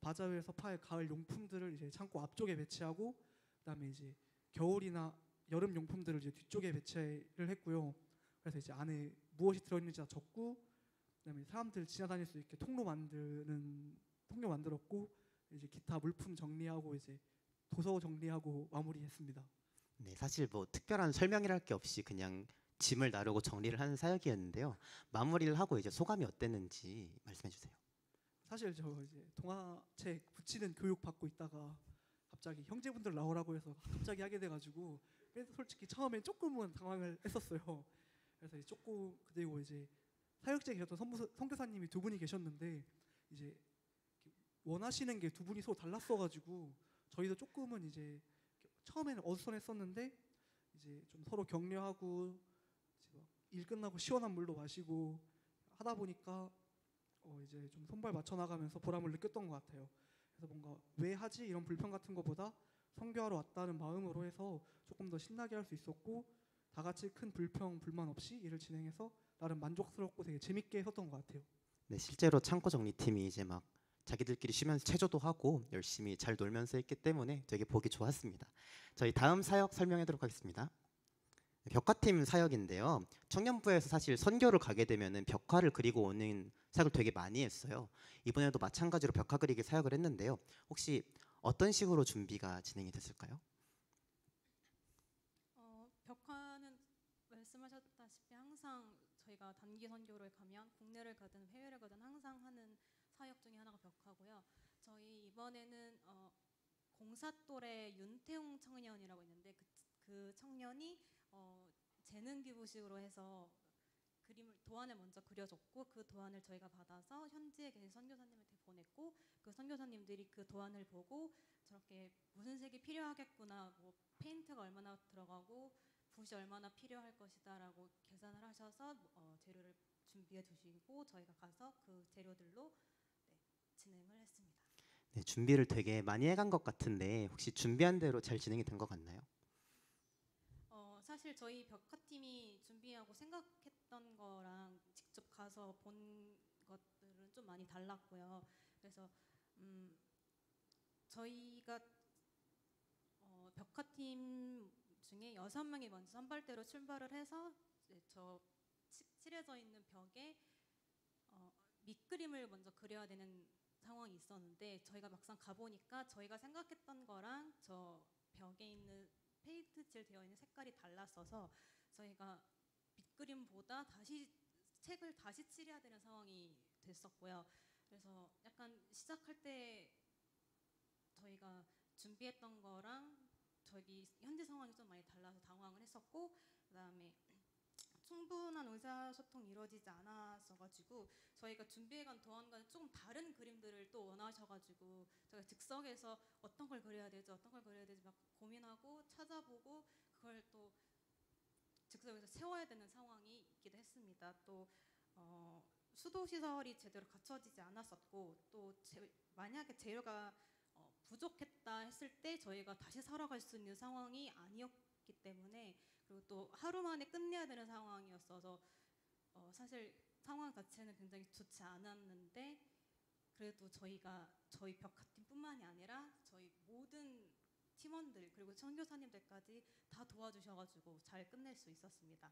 바자회에서 팔 가을 용품들을 이제 창고 앞쪽에 배치하고, 그다음에 이제 겨울이나 여름 용품들을 이제 뒤쪽에 배치를 했고요. 그래서 이제 안에 무엇이 들어있는지 다 적고, 그다음에 사람들 지나다닐 수 있게 통로 만들었고, 이제 기타 물품 정리하고 이제 도서 정리하고 마무리했습니다. 네, 사실 뭐 특별한 설명이랄 게 없이 그냥 짐을 나르고 정리를 하는 사역이었는데요. 마무리를 하고 이제 소감이 어땠는지 말씀해 주세요. 사실 저 이제 동화책 붙이는 교육 받고 있다가 갑자기 형제분들 나오라고 해서 갑자기 하게 돼가지고 솔직히 처음엔 조금은 당황을 했었어요. 그래서 이제 조금, 그리고 이제 사역자에 계셨던 선교사님이 두 분이 계셨는데 이제 원하시는 게 두 분이 서로 달랐어가지고 저희도 조금은 이제 처음에는 어수선했었는데 이제 좀 서로 격려하고 이제 막 일 끝나고 시원한 물도 마시고 하다 보니까 이제 좀 손발 맞춰 나가면서 보람을 느꼈던 것 같아요. 그래서 뭔가 왜 하지 이런 불평 같은 것보다 선교하러 왔다는 마음으로 해서 조금 더 신나게 할 수 있었고, 다 같이 큰 불평 불만 없이 일을 진행해서 나름 만족스럽고 되게 재밌게 했었던 것 같아요. 네, 실제로 창고 정리팀이 이제 막 자기들끼리 쉬면서 체조도 하고 열심히 잘 놀면서 했기 때문에 되게 보기 좋았습니다. 저희 다음 사역 설명하도록 하겠습니다. 벽화팀 사역인데요. 청년부에서 사실 선교를 가게 되면은 벽화를 그리고 오는 사역을 되게 많이 했어요. 이번에도 마찬가지로 벽화 그리기 사역을 했는데요. 혹시 어떤 식으로 준비가 진행이 됐을까요? 벽화는 말씀하셨다시피 항상 저희가 단기 선교를 가면 국내를 가든 해외를 가든 항상 하는 사역 중에 하나가 벽화고요. 저희 이번에는 공사똘의 윤태웅 청년이라고 있는데 그 청년이 재능 기부식으로 해서 도안을 먼저 그려줬고, 그 도안을 저희가 받아서 현지에 계신 선교사님한테 보냈고, 그 선교사님들이 그 도안을 보고 저렇게 무슨 색이 필요하겠구나, 뭐 페인트가 얼마나 들어가고 붓이 얼마나 필요할 것이다라고 계산을 하셔서 재료를 준비해 주시고 저희가 가서 그 재료들로 진행을 했습니다. 네, 준비를 되게 많이 해간 것 같은데 혹시 준비한 대로 잘 진행이 된 것 같나요? 사실 저희 벽화팀이 준비하고 생각했던 거랑 직접 가서 본 것들은 좀 많이 달랐고요. 그래서 저희가 벽화팀 중에 6명이 먼저 선발대로 출발을 해서 저 칠해져 있는 벽에 밑그림을 먼저 그려야 되는 상황이 있었는데, 저희가 막상 가보니까 저희가 생각했던 거랑 저 벽에 있는 페인트칠 되어 있는 색깔이 달랐어서 저희가 밑그림보다 책을 다시 칠해야 되는 상황이 됐었고요. 그래서 약간 시작할 때 저희가 준비했던 거랑 저기 현재 상황이 좀 많이 달라서 당황을 했었고, 그다음에 충분한 의사소통이 이루어지지 않았어가지고 저희가 준비해간 도안과는 조금 다른 그림들을 또 원하셔가지고 저희가 즉석에서 어떤 걸 그려야 되지 막 고민하고 찾아보고 그걸 또 즉석에서 세워야 되는 상황이 있기도 했습니다. 또 수도 시설이 제대로 갖춰지지 않았었고, 또 만약에 재료가 부족했다 했을 때 저희가 다시 사러 갈 수 있는 상황이 아니었기 때문에, 그리고 또 하루 만에 끝내야 되는 상황이었어서 사실 상황 자체는 굉장히 좋지 않았는데, 그래도 저희 벽화팀뿐만이 아니라 저희 모든 팀원들 그리고 선교사님들까지 다 도와주셔가지고 잘 끝낼 수 있었습니다.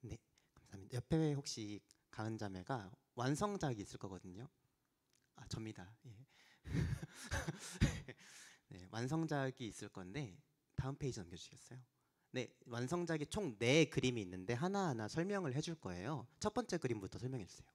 네, 감사합니다. 옆에 혹시 가은 자매가 완성작이 있을 거거든요. 아, 접니다. 예. 네, 완성작이 있을 건데 다음 페이지 넘겨주시겠어요? 네, 완성작이 총 4 그림이 있는데 하나하나 설명을 해줄 거예요. 첫 번째 그림부터 설명해 주세요.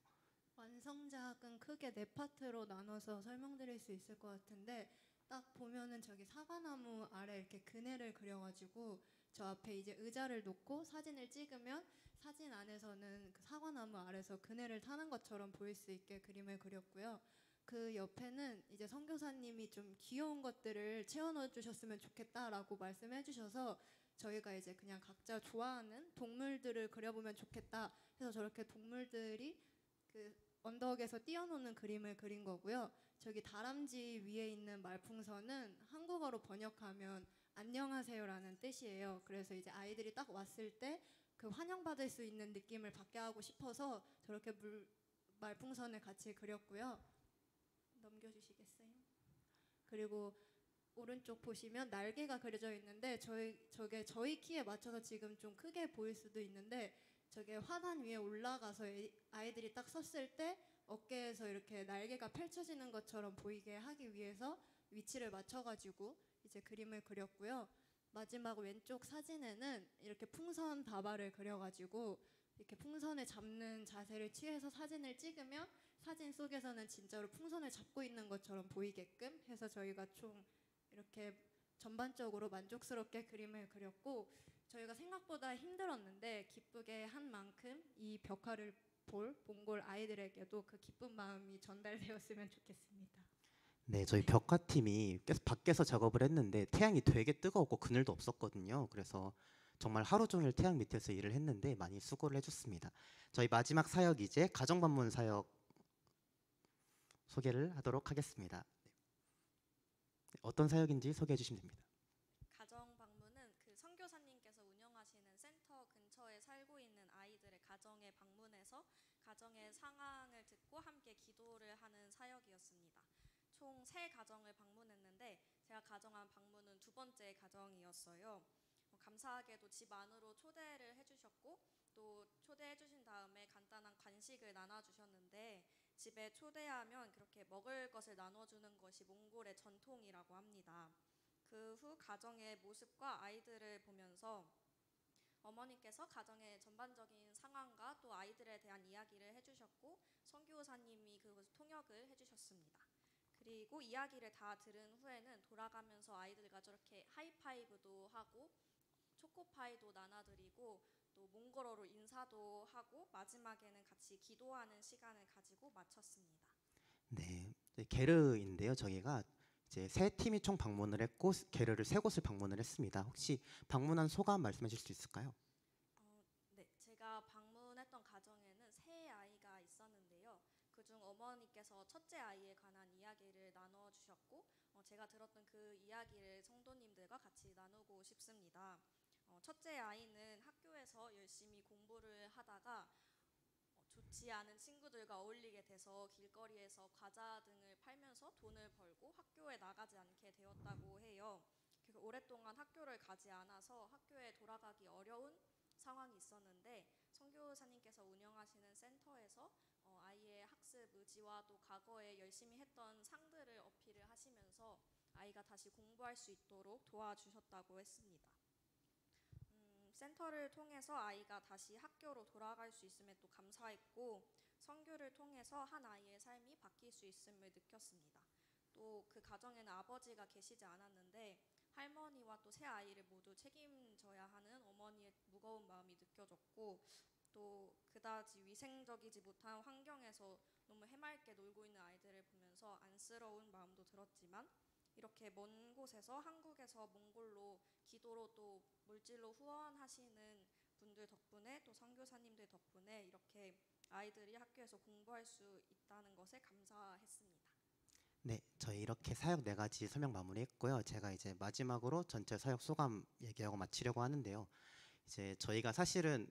완성작은 크게 4파트로 나눠서 설명드릴 수 있을 것 같은데, 딱 보면은 저기 사과나무 아래 이렇게 그네를 그려가지고 저 앞에 이제 의자를 놓고 사진을 찍으면 사진 안에서는 그 사과나무 아래서 그네를 타는 것처럼 보일 수 있게 그림을 그렸고요. 그 옆에는 이제 선교사님이 좀 귀여운 것들을 채워넣어 주셨으면 좋겠다라고 말씀해 주셔서 저희가 이제 그냥 각자 좋아하는 동물들을 그려보면 좋겠다 해서 저렇게 동물들이 그 언덕에서 뛰어노는 그림을 그린 거고요. 저기 다람쥐 위에 있는 말풍선은 한국어로 번역하면 안녕하세요라는 뜻이에요. 그래서 이제 아이들이 딱 왔을 때 그 환영받을 수 있는 느낌을 받게 하고 싶어서 저렇게 말풍선을 같이 그렸고요. 넘겨주시겠어요? 그리고 오른쪽 보시면 날개가 그려져 있는데 저게 저희 키에 맞춰서 지금 좀 크게 보일 수도 있는데 저게 화단 위에 올라가서 아이들이 딱 섰을 때 어깨에서 이렇게 날개가 펼쳐지는 것처럼 보이게 하기 위해서 위치를 맞춰가지고 이제 그림을 그렸고요. 마지막 왼쪽 사진에는 이렇게 풍선 다발을 그려가지고 이렇게 풍선을 잡는 자세를 취해서 사진을 찍으면 사진 속에서는 진짜로 풍선을 잡고 있는 것처럼 보이게끔 해서 저희가 좀 이렇게 전반적으로 만족스럽게 그림을 그렸고 저희가 생각보다 힘들었는데 기쁘게 한 만큼 이 벽화를 볼 몽골 아이들에게도 그 기쁜 마음이 전달되었으면 좋겠습니다. 네, 저희 벽화팀이 계속 밖에서 작업을 했는데 태양이 되게 뜨거웠고 그늘도 없었거든요. 그래서 정말 하루 종일 태양 밑에서 일을 했는데 많이 수고를 해줬습니다. 저희 마지막 사역 이제 가정방문 사역 소개를 하도록 하겠습니다. 어떤 사역인지 소개해 주시면 됩니다. 가정 방문은 그 선교사님께서 운영하시는 센터 근처에 살고 있는 아이들의 가정에 방문해서 가정의 상황을 듣고 함께 기도를 하는 사역이었습니다. 총 3가정을 방문했는데 제가 가정한 방문은 2번째 가정이었어요. 감사하게도 집 안으로 초대를 해주셨고 또 초대해 주신 다음에 간단한 간식을 나눠주셨는데 집에 초대하면 그렇게 먹을 것을 나눠주는 것이 몽골의 전통이라고 합니다. 그 후 가정의 모습과 아이들을 보면서 어머니께서 가정의 전반적인 상황과 또 아이들에 대한 이야기를 해주셨고 선교사님이 그것을 통역을 해주셨습니다. 그리고 이야기를 다 들은 후에는 돌아가면서 아이들과 저렇게 하이파이브도 하고 초코파이도 나눠드리고 또 몽골어로 인사도 하고 마지막에는 같이 기도하는 시간을 가지고 마쳤습니다. 네, 게르인데요. 저희가 이제 3팀이 총 방문을 했고 게르를 3곳을 방문을 했습니다. 혹시 방문한 소감 말씀해 주실 수 있을까요? 네, 제가 방문했던 가정에는 3아이가 있었는데요. 그중 어머니께서 첫째 아이에 관한 이야기를 나눠주셨고 제가 들었던 그 이야기를 성도님들과 같이 나누고 싶습니다. 첫째 아이는 학교에서 열심히 공부를 하다가 좋지 않은 친구들과 어울리게 돼서 길거리에서 과자 등을 팔면서 돈을 벌고 학교에 나가지 않게 되었다고 해요. 그래서 오랫동안 학교를 가지 않아서 학교에 돌아가기 어려운 상황이 있었는데 선교사님께서 운영하시는 센터에서 아이의 학습 의지와 또 과거에 열심히 했던 상들을 어필을 하시면서 아이가 다시 공부할 수 있도록 도와주셨다고 했습니다. 센터를 통해서 아이가 다시 학교로 돌아갈 수 있음에 또 감사했고 선교를 통해서 한 아이의 삶이 바뀔 수 있음을 느꼈습니다. 또 그 가정에는 아버지가 계시지 않았는데 할머니와 또 세 아이를 모두 책임져야 하는 어머니의 무거운 마음이 느껴졌고 또 그다지 위생적이지 못한 환경에서 너무 해맑게 놀고 있는 아이들을 보면서 안쓰러운 마음도 들었지만 이렇게 먼 곳에서 한국에서 몽골로 기도로 또 물질로 후원하시는 분들 덕분에 또 선교사님들 덕분에 이렇게 아이들이 학교에서 공부할 수 있다는 것에 감사했습니다. 네, 저희 이렇게 사역 4가지 설명 마무리했고요. 제가 이제 마지막으로 전체 사역 소감 얘기하고 마치려고 하는데요. 이제 저희가 사실은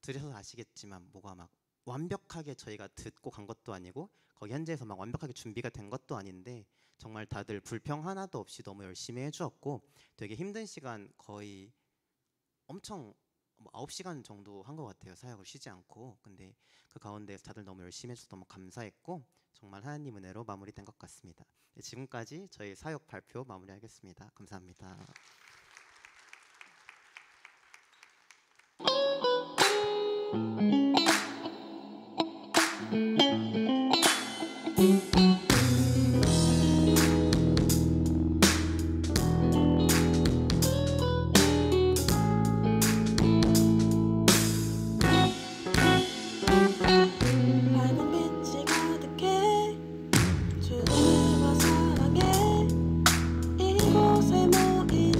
들으셔서 아시겠지만 뭐가 막 완벽하게 저희가 듣고 간 것도 아니고 거기 현지에서 막 완벽하게 준비가 된 것도 아닌데 정말 다들 불평 하나도 없이 너무 열심히 해주었고 되게 힘든 시간 거의 엄청 9시간 정도 한 것 같아요. 사역을 쉬지 않고. 근데 그 가운데서 다들 너무 열심히 해줘서 너무 감사했고 정말 하나님 은혜로 마무리된 것 같습니다. 지금까지 저희 사역 발표 마무리하겠습니다. 감사합니다. 밝은 빛이 가득해 주님과 사랑해 이곳에 모인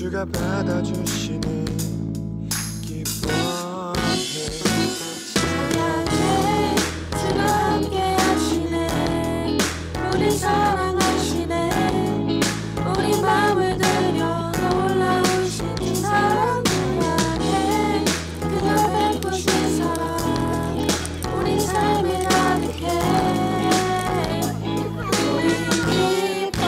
주가 받아주시니 기뻐해. 찬양해 주가 함께 하시네. 우리 사랑하시네. 우리 마음을 들여 놀라우신 이 사랑 찬양해. 그가 베푸신 사랑 우리 삶에 가득해. 우리 기뻐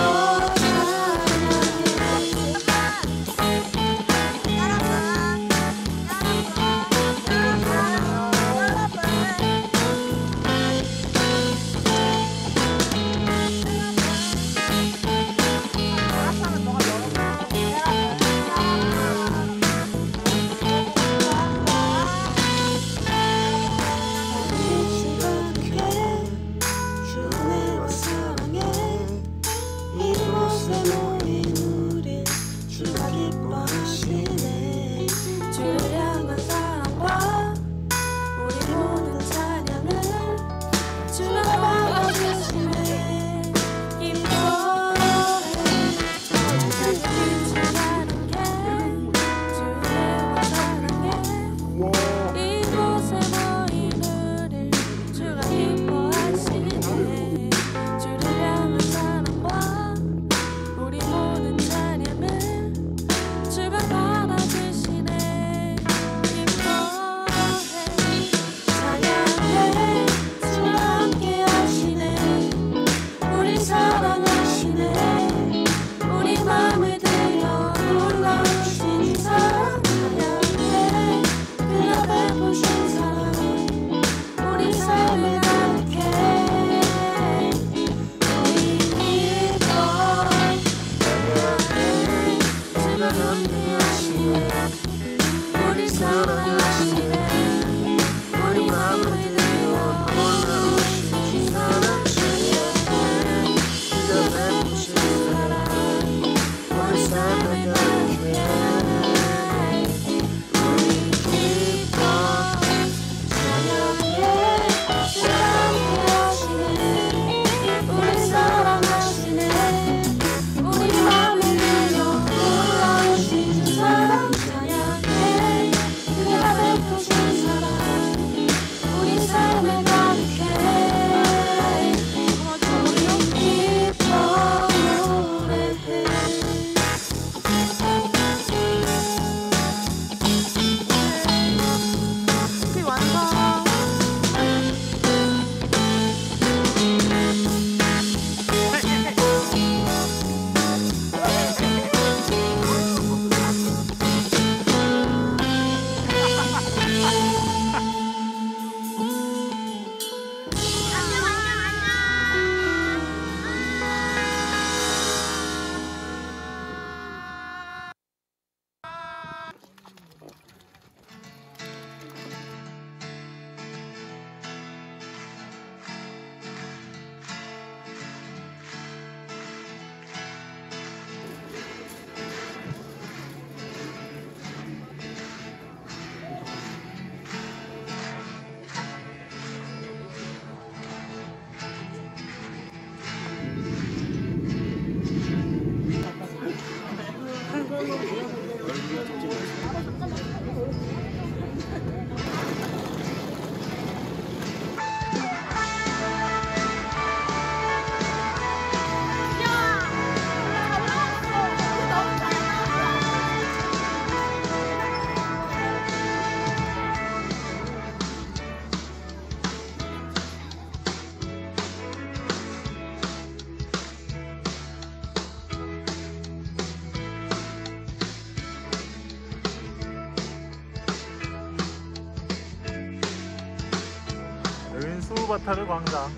여기는 수우바타르 광장.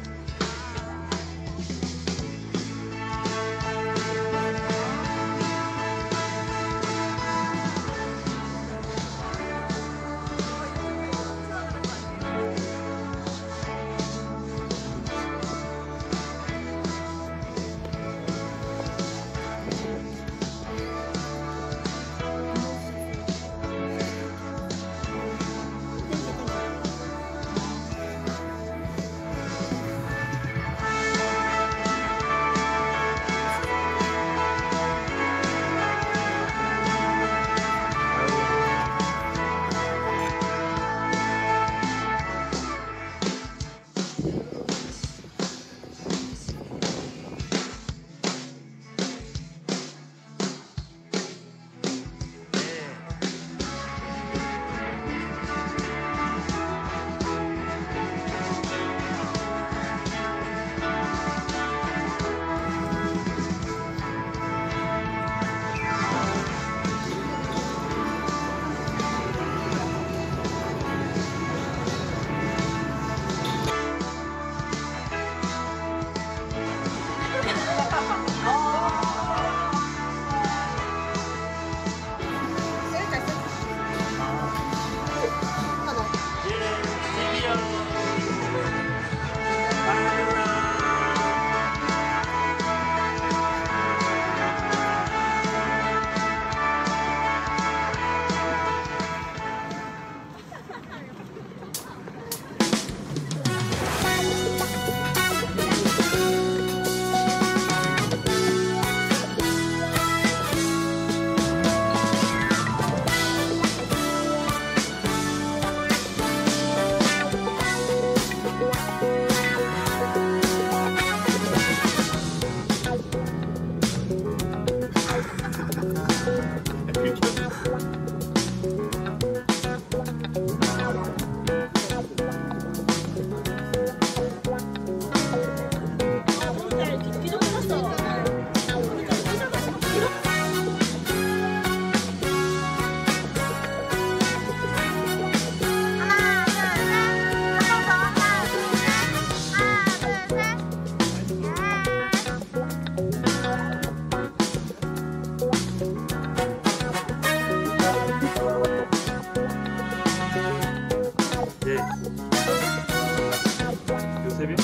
요셉이?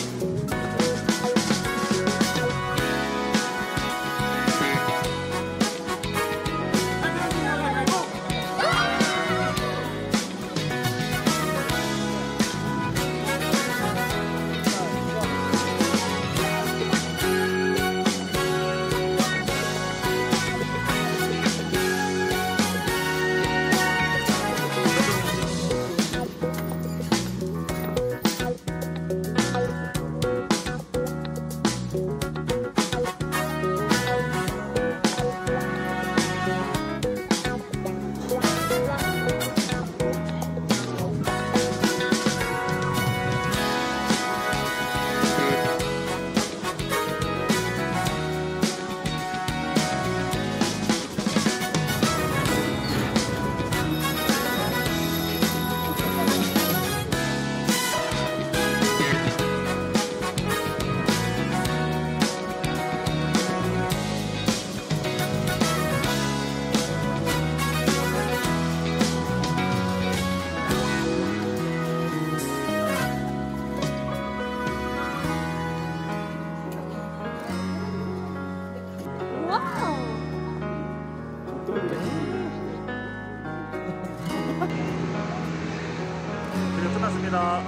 드디어 끝났습니다.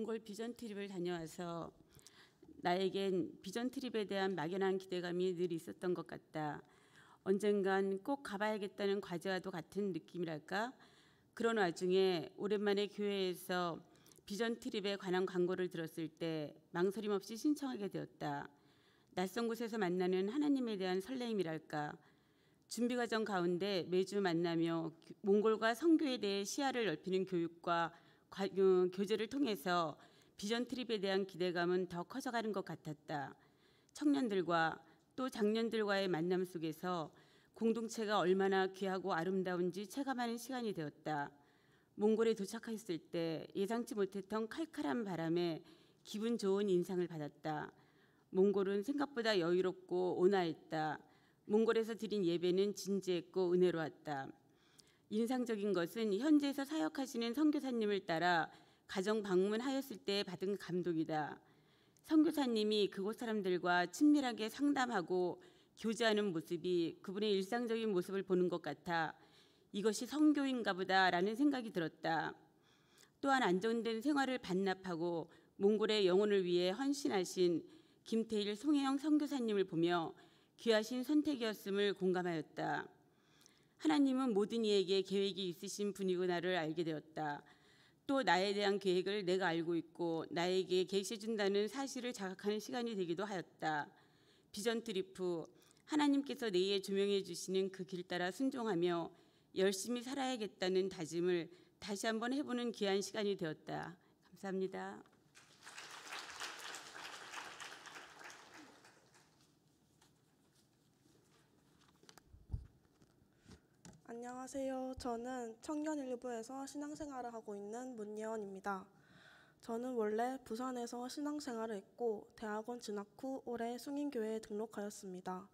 몽골 비전 트립을 다녀와서 나에겐 비전 트립에 대한 막연한 기대감이 늘 있었던 것 같다. 언젠간 꼭 가봐야겠다는 과제와도 같은 느낌이랄까? 그런 와중에 오랜만에 교회에서 비전 트립에 관한 광고를 들었을 때 망설임 없이 신청하게 되었다. 낯선 곳에서 만나는 하나님에 대한 설레임이랄까? 준비 과정 가운데 매주 만나며 몽골과 선교에 대해 시야를 넓히는 교육과 교제를 통해서 비전 트립에 대한 기대감은 더 커져가는 것 같았다. 청년들과 또 장년들과의 만남 속에서 공동체가 얼마나 귀하고 아름다운지 체감하는 시간이 되었다. 몽골에 도착했을 때 예상치 못했던 칼칼한 바람에 기분 좋은 인상을 받았다. 몽골은 생각보다 여유롭고 온화했다. 몽골에서 드린 예배는 진지했고 은혜로웠다. 인상적인 것은 현지에서 사역하시는 선교사님을 따라 가정 방문하였을 때 받은 감동이다. 선교사님이 그곳 사람들과 친밀하게 상담하고 교제하는 모습이 그분의 일상적인 모습을 보는 것 같아 이것이 선교인가 보다라는 생각이 들었다. 또한 안정된 생활을 반납하고 몽골의 영혼을 위해 헌신하신 김태일 송혜영 선교사님을 보며 귀하신 선택이었음을 공감하였다. 하나님은 모든 이에게 계획이 있으신 분이구나를 알게 되었다. 또 나에 대한 계획을 내가 알고 있고 나에게 계시해준다는 사실을 자각하는 시간이 되기도 하였다. 비전 트립 후 하나님께서 내에 조명해 주시는 그 길 따라 순종하며 열심히 살아야겠다는 다짐을 다시 한번 해보는 귀한 시간이 되었다. 감사합니다. 안녕하세요. 저는 청년일부에서 신앙생활을 하고 있는 문예원입니다. 저는 원래 부산에서 신앙생활을 했고 대학원 진학 후 올해 숭인교회에 등록하였습니다.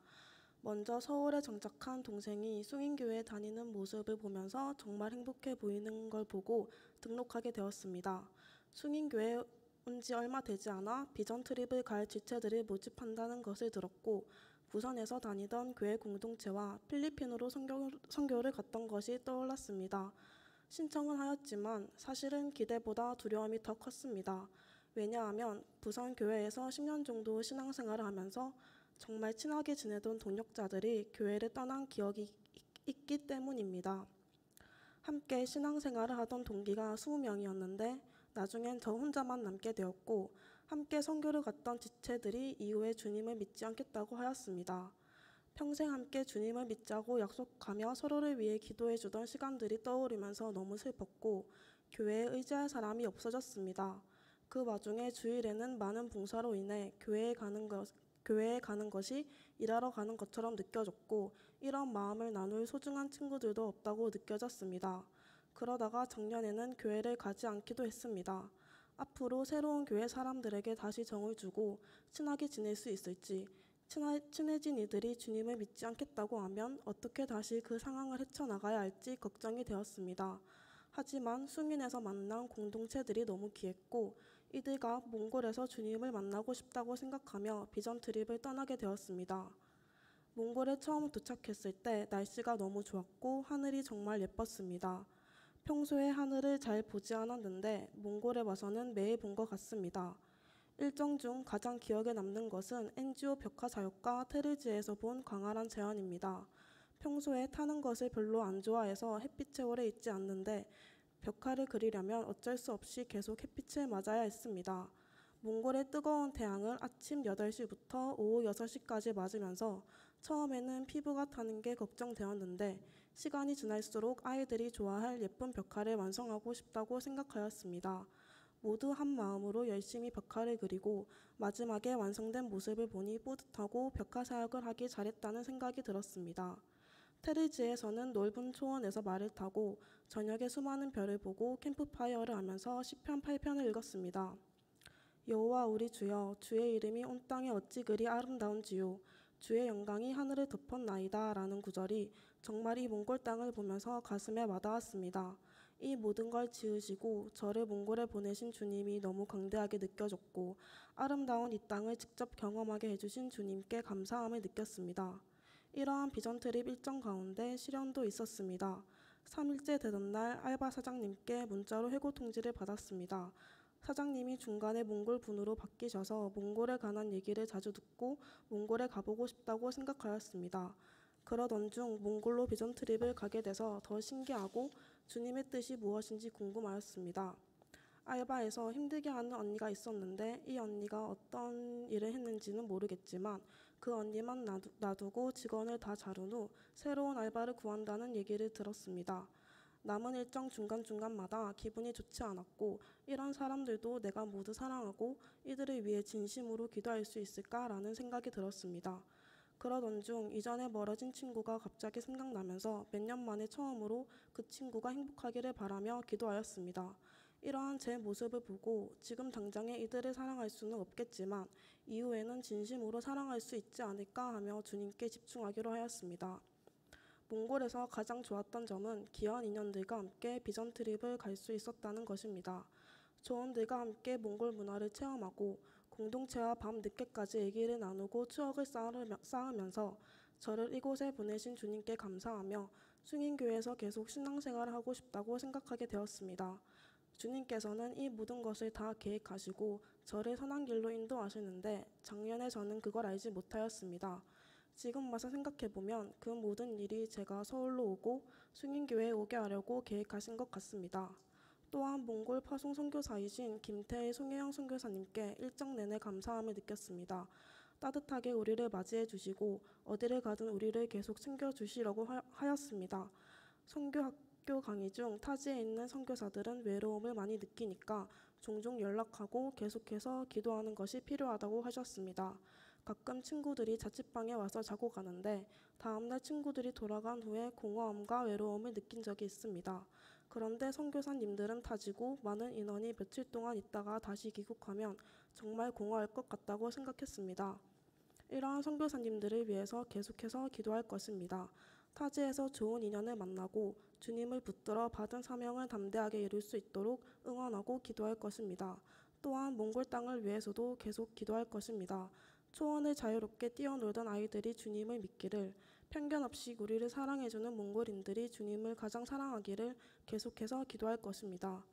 먼저 서울에 정착한 동생이 숭인교회에 다니는 모습을 보면서 정말 행복해 보이는 걸 보고 등록하게 되었습니다. 숭인교회에 온 지 얼마 되지 않아 비전 트립을 갈 지체들을 모집한다는 것을 들었고 부산에서 다니던 교회 공동체와 필리핀으로 선교를 갔던 것이 떠올랐습니다. 신청은 하였지만 사실은 기대보다 두려움이 더 컸습니다. 왜냐하면 부산 교회에서 10년 정도 신앙생활을 하면서 정말 친하게 지내던 동역자들이 교회를 떠난 기억이 있기 때문입니다. 함께 신앙생활을 하던 동기가 20명이었는데 나중엔 저 혼자만 남게 되었고 함께 선교를 갔던 지체들이 이후에 주님을 믿지 않겠다고 하였습니다. 평생 함께 주님을 믿자고 약속하며 서로를 위해 기도해 주던 시간들이 떠오르면서 너무 슬펐고 교회에 의지할 사람이 없어졌습니다. 그 와중에 주일에는 많은 봉사로 인해 교회에 가는 것이 일하러 가는 것처럼 느껴졌고 이런 마음을 나눌 소중한 친구들도 없다고 느껴졌습니다. 그러다가 작년에는 교회를 가지 않기도 했습니다. 앞으로 새로운 교회 사람들에게 다시 정을 주고 친하게 지낼 수 있을지, 친해진 이들이 주님을 믿지 않겠다고 하면 어떻게 다시 그 상황을 헤쳐나가야 할지 걱정이 되었습니다. 하지만 숭인에서 만난 공동체들이 너무 귀했고 이들과 몽골에서 주님을 만나고 싶다고 생각하며 비전 트립을 떠나게 되었습니다. 몽골에 처음 도착했을 때 날씨가 너무 좋았고 하늘이 정말 예뻤습니다. 평소에 하늘을 잘 보지 않았는데 몽골에 와서는 매일 본 것 같습니다. 일정 중 가장 기억에 남는 것은 NGO 벽화사역과 테르지에서 본 광활한 자연입니다. 평소에 타는 것을 별로 안 좋아해서 햇빛에 오래 있지 않는데 벽화를 그리려면 어쩔 수 없이 계속 햇빛을 맞아야 했습니다. 몽골의 뜨거운 태양을 아침 8시부터 오후 6시까지 맞으면서 처음에는 피부가 타는 게 걱정되었는데 시간이 지날수록 아이들이 좋아할 예쁜 벽화를 완성하고 싶다고 생각하였습니다. 모두 한 마음으로 열심히 벽화를 그리고 마지막에 완성된 모습을 보니 뿌듯하고 벽화 사역을 하기 잘했다는 생각이 들었습니다. 테르지에서는 넓은 초원에서 말을 타고 저녁에 수많은 별을 보고 캠프파이어를 하면서 시편 8편을 읽었습니다. 여호와 우리 주여, 주의 이름이 온 땅에 어찌 그리 아름다운지요. 주의 영광이 하늘을 덮었나이다 라는 구절이 정말 이 몽골 땅을 보면서 가슴에 와닿았습니다. 이 모든 걸 지으시고 저를 몽골에 보내신 주님이 너무 광대하게 느껴졌고 아름다운 이 땅을 직접 경험하게 해주신 주님께 감사함을 느꼈습니다. 이러한 비전 트립 일정 가운데 시련도 있었습니다. 3일째 되던 날 알바 사장님께 문자로 해고 통지를 받았습니다. 사장님이 중간에 몽골 분으로 바뀌셔서 몽골에 관한 얘기를 자주 듣고 몽골에 가보고 싶다고 생각하였습니다. 그러던 중 몽골로 비전 트립을 가게 돼서 더 신기하고 주님의 뜻이 무엇인지 궁금하였습니다. 알바에서 힘들게 하는 언니가 있었는데 이 언니가 어떤 일을 했는지는 모르겠지만 그 언니만 놔두고 직원을 다 자른 후 새로운 알바를 구한다는 얘기를 들었습니다. 남은 일정 중간중간마다 기분이 좋지 않았고 이런 사람들도 내가 모두 사랑하고 이들을 위해 진심으로 기도할 수 있을까라는 생각이 들었습니다. 그러던 중 이전에 멀어진 친구가 갑자기 생각나면서 몇 년 만에 처음으로 그 친구가 행복하기를 바라며 기도하였습니다. 이러한 제 모습을 보고 지금 당장에 이들을 사랑할 수는 없겠지만 이후에는 진심으로 사랑할 수 있지 않을까 하며 주님께 집중하기로 하였습니다. 몽골에서 가장 좋았던 점은 귀한 인연들과 함께 비전 트립을 갈 수 있었다는 것입니다. 조원들과 함께 몽골 문화를 체험하고 공동체와 밤 늦게까지 얘기를 나누고 추억을 쌓으면서 저를 이곳에 보내신 주님께 감사하며 숭인교회에서 계속 신앙생활을 하고 싶다고 생각하게 되었습니다. 주님께서는 이 모든 것을 다 계획하시고 저를 선한 길로 인도하시는데 작년에 저는 그걸 알지 못하였습니다. 지금 와서 생각해보면 그 모든 일이 제가 서울로 오고 숭인교회에 오게 하려고 계획하신 것 같습니다. 또한 몽골 파송 선교사이신 김태일 송혜영 선교사님께 일정 내내 감사함을 느꼈습니다. 따뜻하게 우리를 맞이해 주시고 어디를 가든 우리를 계속 챙겨주시려고 하였습니다. 선교학교 강의 중 타지에 있는 선교사들은 외로움을 많이 느끼니까 종종 연락하고 계속해서 기도하는 것이 필요하다고 하셨습니다. 가끔 친구들이 자취방에 와서 자고 가는데 다음날 친구들이 돌아간 후에 공허함과 외로움을 느낀 적이 있습니다. 그런데 선교사님들은 타지고 많은 인원이 며칠 동안 있다가 다시 귀국하면 정말 공허할 것 같다고 생각했습니다. 이러한 선교사님들을 위해서 계속해서 기도할 것입니다. 타지에서 좋은 인연을 만나고 주님을 붙들어 받은 사명을 담대하게 이룰 수 있도록 응원하고 기도할 것입니다. 또한 몽골 땅을 위해서도 계속 기도할 것입니다. 초원을 자유롭게 뛰어놀던 아이들이 주님을 믿기를, 편견 없이 우리를 사랑해주는 몽골인들이 주님을 가장 사랑하기를 계속해서 기도할 것입니다.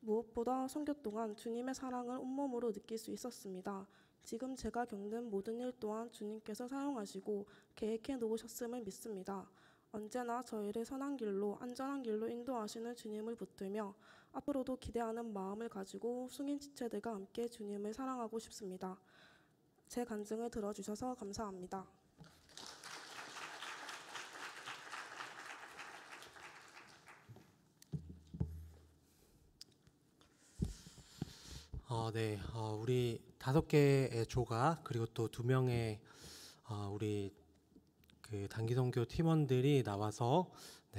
무엇보다 선교 동안 주님의 사랑을 온몸으로 느낄 수 있었습니다. 지금 제가 겪는 모든 일 또한 주님께서 사용하시고 계획해 놓으셨음을 믿습니다. 언제나 저희를 선한 길로, 안전한 길로 인도하시는 주님을 붙들며 앞으로도 기대하는 마음을 가지고 숙인 지체들과 함께 주님을 사랑하고 싶습니다. 제 간증을 들어주셔서 감사합니다. 네, 우리 5개의 조가 그리고 또 2명의 우리 그 단기선교 팀원들이 나와서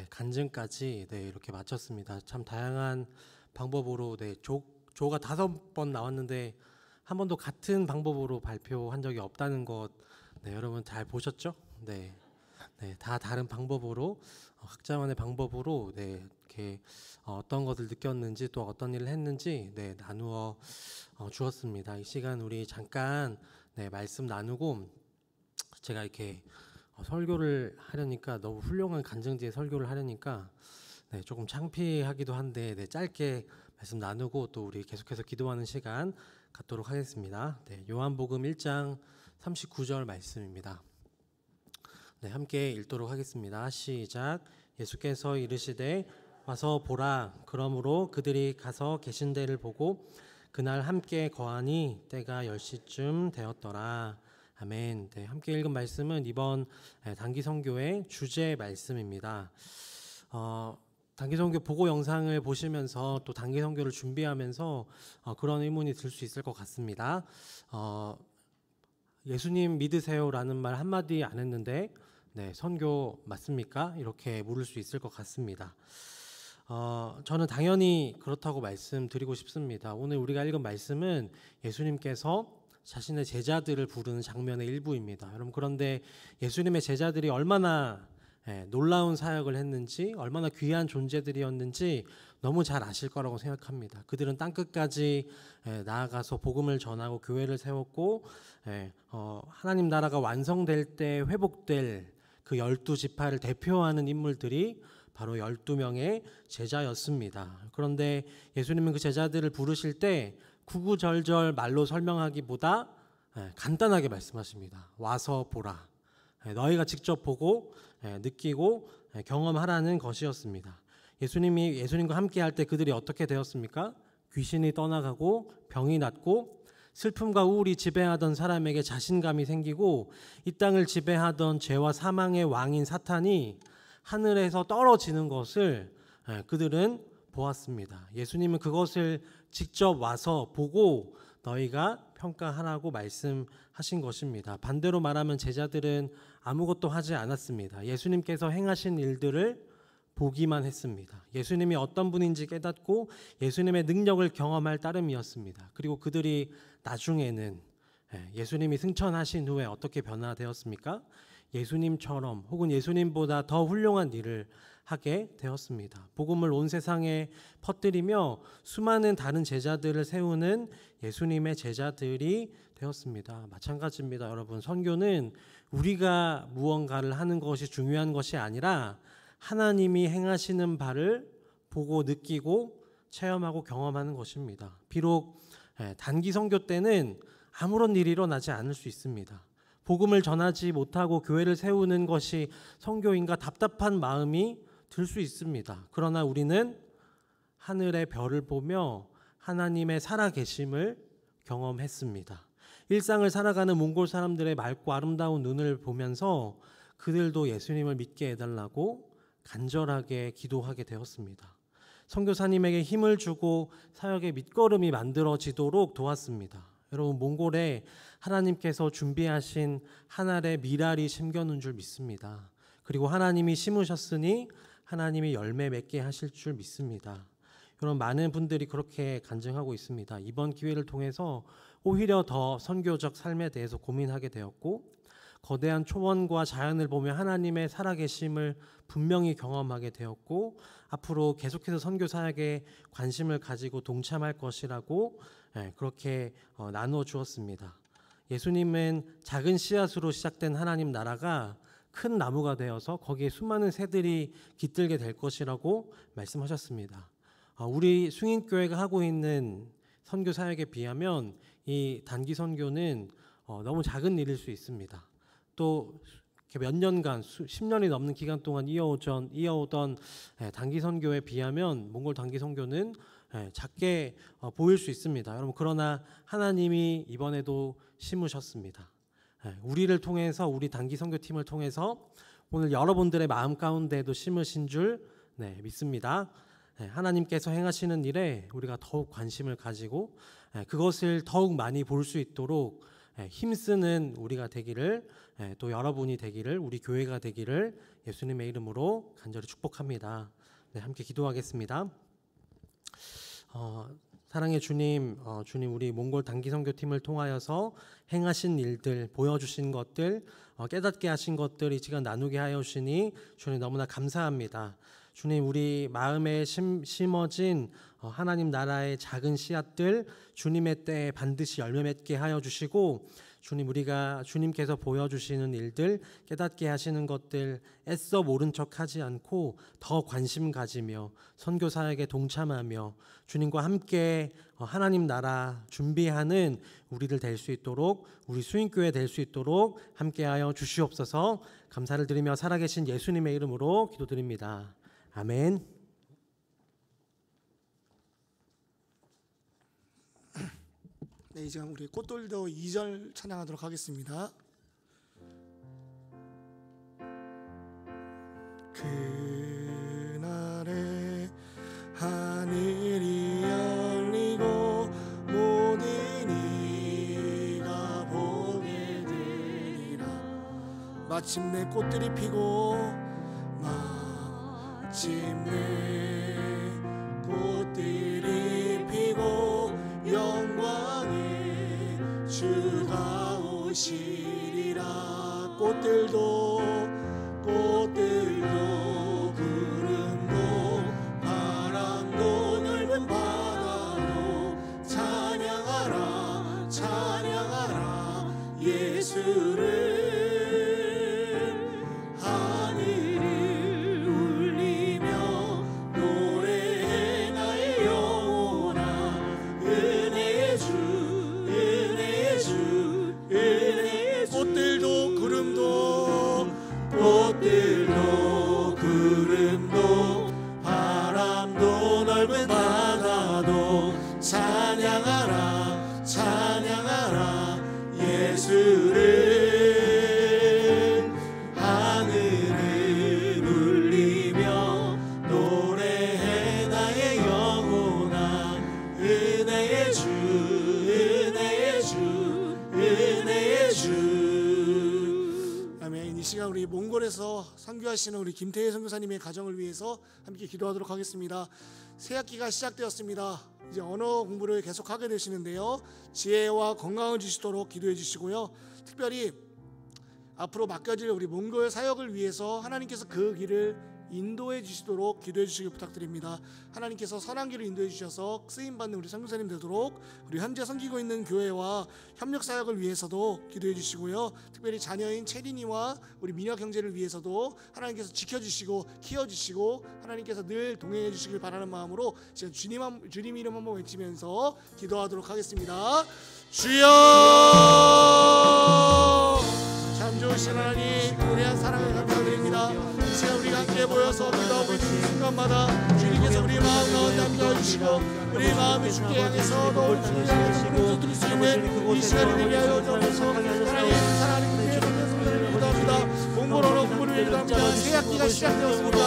간증까지 이렇게 마쳤습니다. 참 다양한 방법으로 조가 5번 나왔는데 한 번도 같은 방법으로 발표한 적이 없다는 것 여러분 잘 보셨죠? 네, 다 다른 방법으로 각자만의 방법으로 이렇게 어떤 것을 느꼈는지 또 어떤 일을 했는지 나누어 주었습니다. 이 시간 우리 잠깐 말씀 나누고 제가 이렇게 설교를 하려니까 너무 훌륭한 간증지의 설교를 하려니까 조금 창피하기도 한데 짧게 말씀 나누고 또 우리 계속해서 기도하는 시간 갖도록 하겠습니다. 요한복음 1장 39절 말씀입니다. 함께 읽도록 하겠습니다. 시작. 예수께서 이르시되 와서 보라. 그러므로 그들이 가서 계신 데를 보고 그날 함께 거하니 때가 10시쯤 되었더라. 아멘. 함께 읽은 말씀은 이번 단기 선교의 주제 말씀입니다. 단기 선교 보고 영상을 보시면서 또 단기 선교를 준비하면서 그런 의문이 들 수 있을 것 같습니다. 예수님 믿으세요라는 말 한마디 안 했는데 선교 맞습니까? 이렇게 물을 수 있을 것 같습니다. 저는 당연히 그렇다고 말씀드리고 싶습니다. 오늘 우리가 읽은 말씀은 예수님께서 자신의 제자들을 부르는 장면의 일부입니다. 여러분, 그런데 예수님의 제자들이 얼마나 놀라운 사역을 했는지, 얼마나 귀한 존재들이었는지 너무 잘 아실 거라고 생각합니다. 그들은 땅끝까지 나아가서 복음을 전하고 교회를 세웠고 하나님 나라가 완성될 때 회복될 그 12지파를 대표하는 인물들이 바로 12명의 제자였습니다. 그런데 예수님은 그 제자들을 부르실 때 구구절절 말로 설명하기보다 간단하게 말씀하십니다. 와서 보라. 너희가 직접 보고 느끼고 경험하라는 것이었습니다. 예수님과 함께 할 때 그들이 어떻게 되었습니까? 귀신이 떠나가고 병이 낫고 슬픔과 우울이 지배하던 사람에게 자신감이 생기고 이 땅을 지배하던 죄와 사망의 왕인 사탄이 하늘에서 떨어지는 것을 그들은 보았습니다. 예수님은 그것을 직접 와서 보고 너희가 평가하라고 말씀하신 것입니다. 반대로 말하면 제자들은 아무것도 하지 않았습니다. 예수님께서 행하신 일들을 보기만 했습니다. 예수님이 어떤 분인지 깨닫고 예수님의 능력을 경험할 따름이었습니다. 그리고 그들이 나중에는 예수님이 승천하신 후에 어떻게 변화되었습니까? 예수님처럼 혹은 예수님보다 더 훌륭한 일을 하게 되었습니다. 복음을 온 세상에 퍼뜨리며 수많은 다른 제자들을 세우는 예수님의 제자들이 되었습니다. 마찬가지입니다. 여러분, 선교는 우리가 무언가를 하는 것이 중요한 것이 아니라 하나님이 행하시는 바를 보고 느끼고 체험하고 경험하는 것입니다. 비록 단기 선교 때는 아무런 일이 일어나지 않을 수 있습니다. 복음을 전하지 못하고 교회를 세우는 것이 선교인가 답답한 마음이 들 수 있습니다. 그러나 우리는 하늘의 별을 보며 하나님의 살아계심을 경험했습니다. 일상을 살아가는 몽골 사람들의 맑고 아름다운 눈을 보면서 그들도 예수님을 믿게 해달라고 간절하게 기도하게 되었습니다. 선교사님에게 힘을 주고 사역의 밑거름이 만들어지도록 도왔습니다. 여러분, 몽골에 하나님께서 준비하신 한 알의 미랄이 심겨놓은 줄 믿습니다. 그리고 하나님이 심으셨으니 하나님이 열매 맺게 하실 줄 믿습니다. 여러분, 많은 분들이 그렇게 간증하고 있습니다. 이번 기회를 통해서 오히려 더 선교적 삶에 대해서 고민하게 되었고, 거대한 초원과 자연을 보며 하나님의 살아계심을 분명히 경험하게 되었고, 앞으로 계속해서 선교 사역에 관심을 가지고 동참할 것이라고 그렇게 나누어 주었습니다. 예수님은 작은 씨앗으로 시작된 하나님 나라가 큰 나무가 되어서 거기에 수많은 새들이 깃들게 될 것이라고 말씀하셨습니다. 우리 승인교회가 하고 있는 선교 사역에 비하면 이 단기 선교는 너무 작은 일일 수 있습니다. 또 몇 년간 10년이 넘는 기간 동안 이어오던 단기 선교에 비하면 몽골 단기 선교는 작게 보일 수 있습니다. 여러분, 그러나 하나님이 이번에도 심으셨습니다. 우리를 통해서, 우리 단기 선교팀을 통해서 오늘 여러분들의 마음 가운데도 심으신 줄 믿습니다. 하나님께서 행하시는 일에 우리가 더욱 관심을 가지고 그것을 더욱 많이 볼 수 있도록 힘쓰는 우리가 되기를, 또 여러분이 되기를, 우리 교회가 되기를 예수님의 이름으로 간절히 축복합니다. 함께 기도하겠습니다. 사랑의 주님, 주님, 우리 몽골 단기 선교팀을 통하여서 행하신 일들, 보여주신 것들, 깨닫게 하신 것들 이 시간 나누게 하여 주시니 주님 너무나 감사합니다. 주님, 우리 마음에 심어진 하나님 나라의 작은 씨앗들 주님의 때에 반드시 열매 맺게 하여 주시고, 주님, 우리가 주님께서 보여주시는 일들, 깨닫게 하시는 것들 애써 모른 척하지 않고 더 관심 가지며 선교 사역에 동참하며 주님과 함께 하나님 나라 준비하는 우리들 될 수 있도록, 우리 수인교회 될 수 있도록 함께하여 주시옵소서. 감사를 드리며 살아계신 예수님의 이름으로 기도드립니다. 아멘. 네, 이제 우리 꽃돌도 2절 찬양하도록 하겠습니다. 그날에 하늘이 열리고 모든 이가 보게 되리라. 마침내 꽃들이 피고 마침내 꽃들이 피고 영광의 주가 오시리라. 꽃들도 구름도 바람도 넓은 바다도 찬양하라 찬양하라 예수를. 꽃들도 구름도 바람도 넓은 바다도 찬양하라 찬양하라 예수를. 하늘을 울리며 노래해 나의 영혼아 은혜의 주 은혜의 주 은혜의 주. 아멘. 이 시간 우리 몽골에서 선교하시는 우리 김태희 선교사님의 가정을 위해서 함께 기도하도록 하겠습니다. 새 학기가 시작되었습니다. 이제 언어 공부를 계속하게 되시는데요, 지혜와 건강을 주시도록 기도해 주시고요, 특별히 앞으로 맡겨질 우리 몽골 사역을 위해서 하나님께서 그 길을 인도해 주시도록 기도해 주시길 부탁드립니다. 하나님께서 선한 길을 인도해 주셔서 쓰임받는 우리 선교사님 되도록 우리 현재 섬기고 있는 교회와 협력 사역을 위해서도 기도해 주시고요, 특별히 자녀인 체린이와 우리 민혁 형제를 위해서도 하나님께서 지켜주시고 키워주시고 하나님께서 늘 동행해 주시길 바라는 마음으로 지금 주님 이름 한번 외치면서 기도하도록 하겠습니다. 주여! 참 좋으신 하나님, 우리한 사랑을 감사드립니다. 이 시간 우리가 함께 모여서 기도하고 있는 순간마다 주님께서 우리 마음 가운데 함께 해주시고 우리 마음을 주께 향해서 더욱 주님을 향해서 드릴 수 있는 이 시간을 위하여 주옵소서. 하나님 사랑하는 교회를 위해서 기도합니다. 몽골어로 공부를 기도합니다. 새 학기가 시작되었습니다.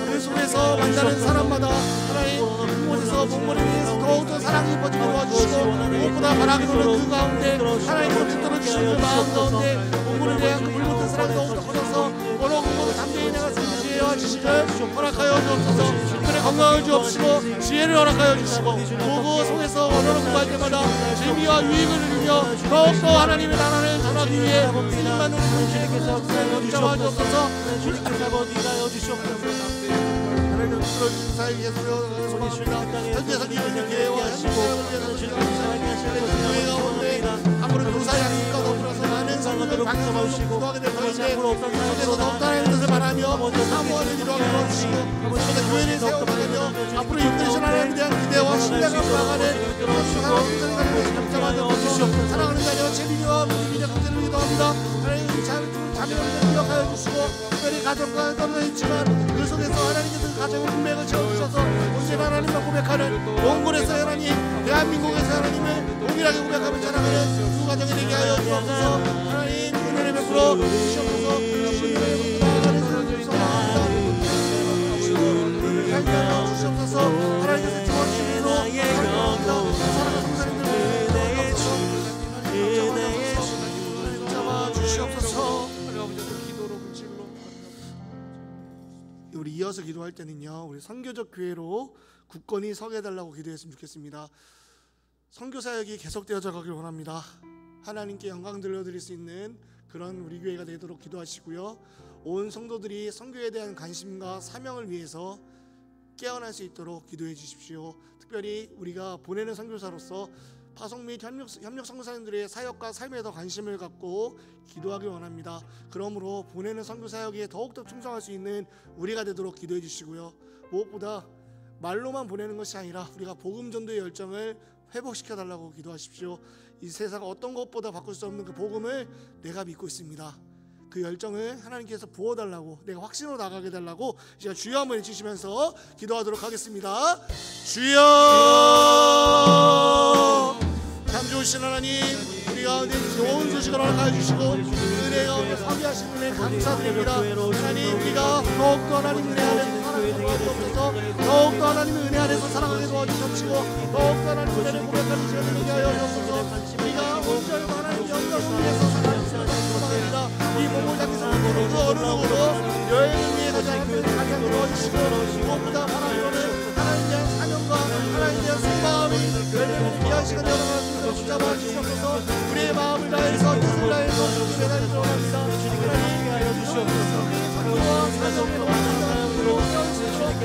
그 몽골을 속에서 만나는 사람마다 하나님 그곳에서 몽골에 대해서 더욱더 사랑이 퍼지게 도와주시고 무엇보다 바라기로는 그 가운데 하나님을 붙들어 주시는 그 마음 가운데 몽골에 대한 그 불붙은 사랑이 더욱더 커져서 어느 공부도 담대히 내가 승리하여 하시기를 허락하여 주옵소서. 특별히 건강을 주옵시고 지혜를 허락하여 주시고 도구 속에서 언어를 공부할 때마다 재미와 유익을 누리며 더욱더 하나님의 나라를 전하기 위해 주님만 우리 군주님께서 붙잡아 주옵소서. 하나님 들어주신 사역에 계속 소망합니다. 현재에서 기도는 교회와 현재를 교회 가운데 앞으로 교사의 하나님과 더불어서 많은 성도들을 방송하시고 기도하게 될 것인데 그곳에서 더욱더 하나님의 뜻을 바라며 사모하는 기도하게 도와주시고 그곳에 교회를 세워가며 앞으로 이끌으신 하나님에 대한 기대와 신뢰가 불어가는 그런 상황을 감사하며 주시옵소서. 사랑하는 자녀 채민이와 무리민의 강제를 기도합니다. 하나님 자매를 기억하여 주시고 특별히 가정과 떨어져 있지만 그 속에서 하나님께서 가정의 문맥을 채워주셔서 언제나 하나님만 고백하는 몽골에서 하나님 대한민국에서 하나님을 동일하게 고백하며 자랑하는 두 가정이 되게 하여 주옵소서. 하나님 은혜를 베풀어 주시옵소서. 주시옵소서. 하나님께서 주원심으로 사랑하는 성사님들 잡아 주시옵소서. 우리 이어서 기도할 때는요, 우리 선교적 교회로 굳건히 서게 해달라고 기도했으면 좋겠습니다. 선교 사역이 계속되어져 가길 원합니다. 하나님께 영광 돌려드릴 수 있는 그런 우리 교회가 되도록 기도하시고요. 온 성도들이 선교에 대한 관심과 사명을 위해서 깨어날 수 있도록 기도해 주십시오. 특별히 우리가 보내는 선교사로서 파송 및 협력 선교사님들의 사역과 삶에 더 관심을 갖고 기도하길 원합니다. 그러므로 보내는 선교 사역에 더욱더 충성할 수 있는 우리가 되도록 기도해 주시고요. 무엇보다 말로만 보내는 것이 아니라 우리가 복음 전도의 열정을 회복시켜 달라고 기도하십시오. 이 세상 어떤 것보다 바꿀 수 없는 그 복음을 내가 믿고 있습니다. 그 열정을 하나님께서 부어달라고, 내가 확신으로 나가게 달라고 제가 주여 한번 외치시면서 기도하도록 하겠습니다. 주여! 참 좋으신 하나님, 우리 가운데 좋은 소식을 허락하여 주시고 은혜 가운데 서기하신 은혜 감사드립니다. 하나님, 우리가 더욱더 하나님 은혜 안에서 살아가게 도와주옵소서. 더욱더 하나님 은혜 안에서 살아가게 도와주시옵시고 더욱더 하나님 은혜를 고백하는 시간을 되게 하여 주옵소서. 우리가 온전히 하나님 영광을 위해서 살아가는 시간을 소망합니다. 이 모모장에서 그 어느 누구도 여행을 위해 가지 않는 가게 도와주시고 무엇보다 바라기로는 하나님에 대한 사명과 하나님에 대한 속마음이 열매를 귀한 시간이 열어가지고 붙잡아 주시옵소서. 우리의 마음을 다해서 뜻을 다해서 주님의 나를 원합니다. 하나님 주시옵소서. 우리와 사명을 원합니다.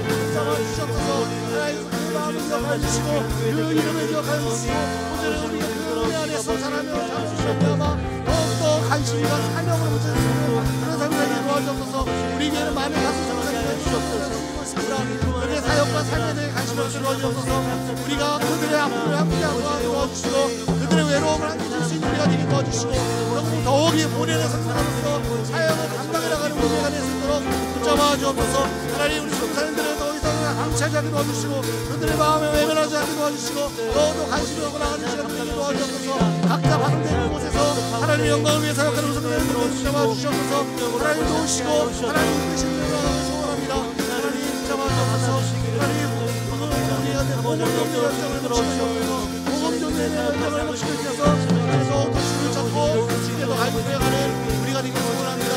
붙잡아 주시옵소서. 하나님 그 마음을 기억하여 주시고 그 이름을 기억하여 주시고 오늘은 우리가 그 은혜 안에서 사람을 잡으시옵소서. 더욱더 관심과 사명을 붙여주시고 그런 삶을 도와주옵소서. 우리 교회는 많은 가수 성사님을 주시옵소서. 그들의 사역과 삶에 대해 관심을 주어주옵소서. 우리가 그들의 아픔을 함께하고 도와주시고 그들의 외로움을 함께 줄 수 있는 우리가 되게 도와주시고 더욱이 보내는 성사로서 사역을 감당해 나가는 우리가 될 수 있도록 붙잡아 주옵소서. 하나님, 우리 성사님들을 더 이상 방치하지 않게 도와주시고 그들의 마음에 외면하지 않게 도와주시고 더욱더 관심을 갖고 나가는 시간 되게 도와주옵소서. 각자 발음되는 곳에서 하나님의 영광을 위해 사역하는 성사님들을 붙잡아 주시옵소서. 하나님 도우시고 하나님 이끄시는 영광을 소원합니다. 하나님 붙잡아 주옵소서. 하나님 우리한테 복음 전도의 열정을 붙이셔서 복음 전도의 열정을 붙이셔서 그래서 또 주를 찾고 주께도 갈구해가는 우리가 되길 소원합니다.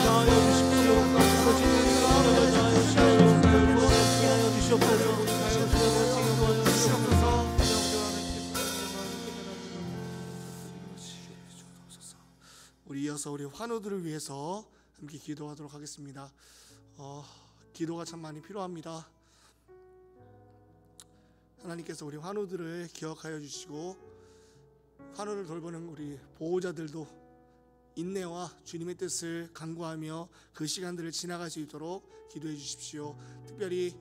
우리 이어서 우리 환우들을 위해서 함께 기도하도록 하겠습니다. 기도가 참 많이 필요합니다. 하나님께서 우리 환우들을 기억하여 주시고 환우를 돌보는 우리 보호자들도 인내와 주님의 뜻을 간구하며 그 시간들을 지나갈 수 있도록 기도해 주십시오. 특별히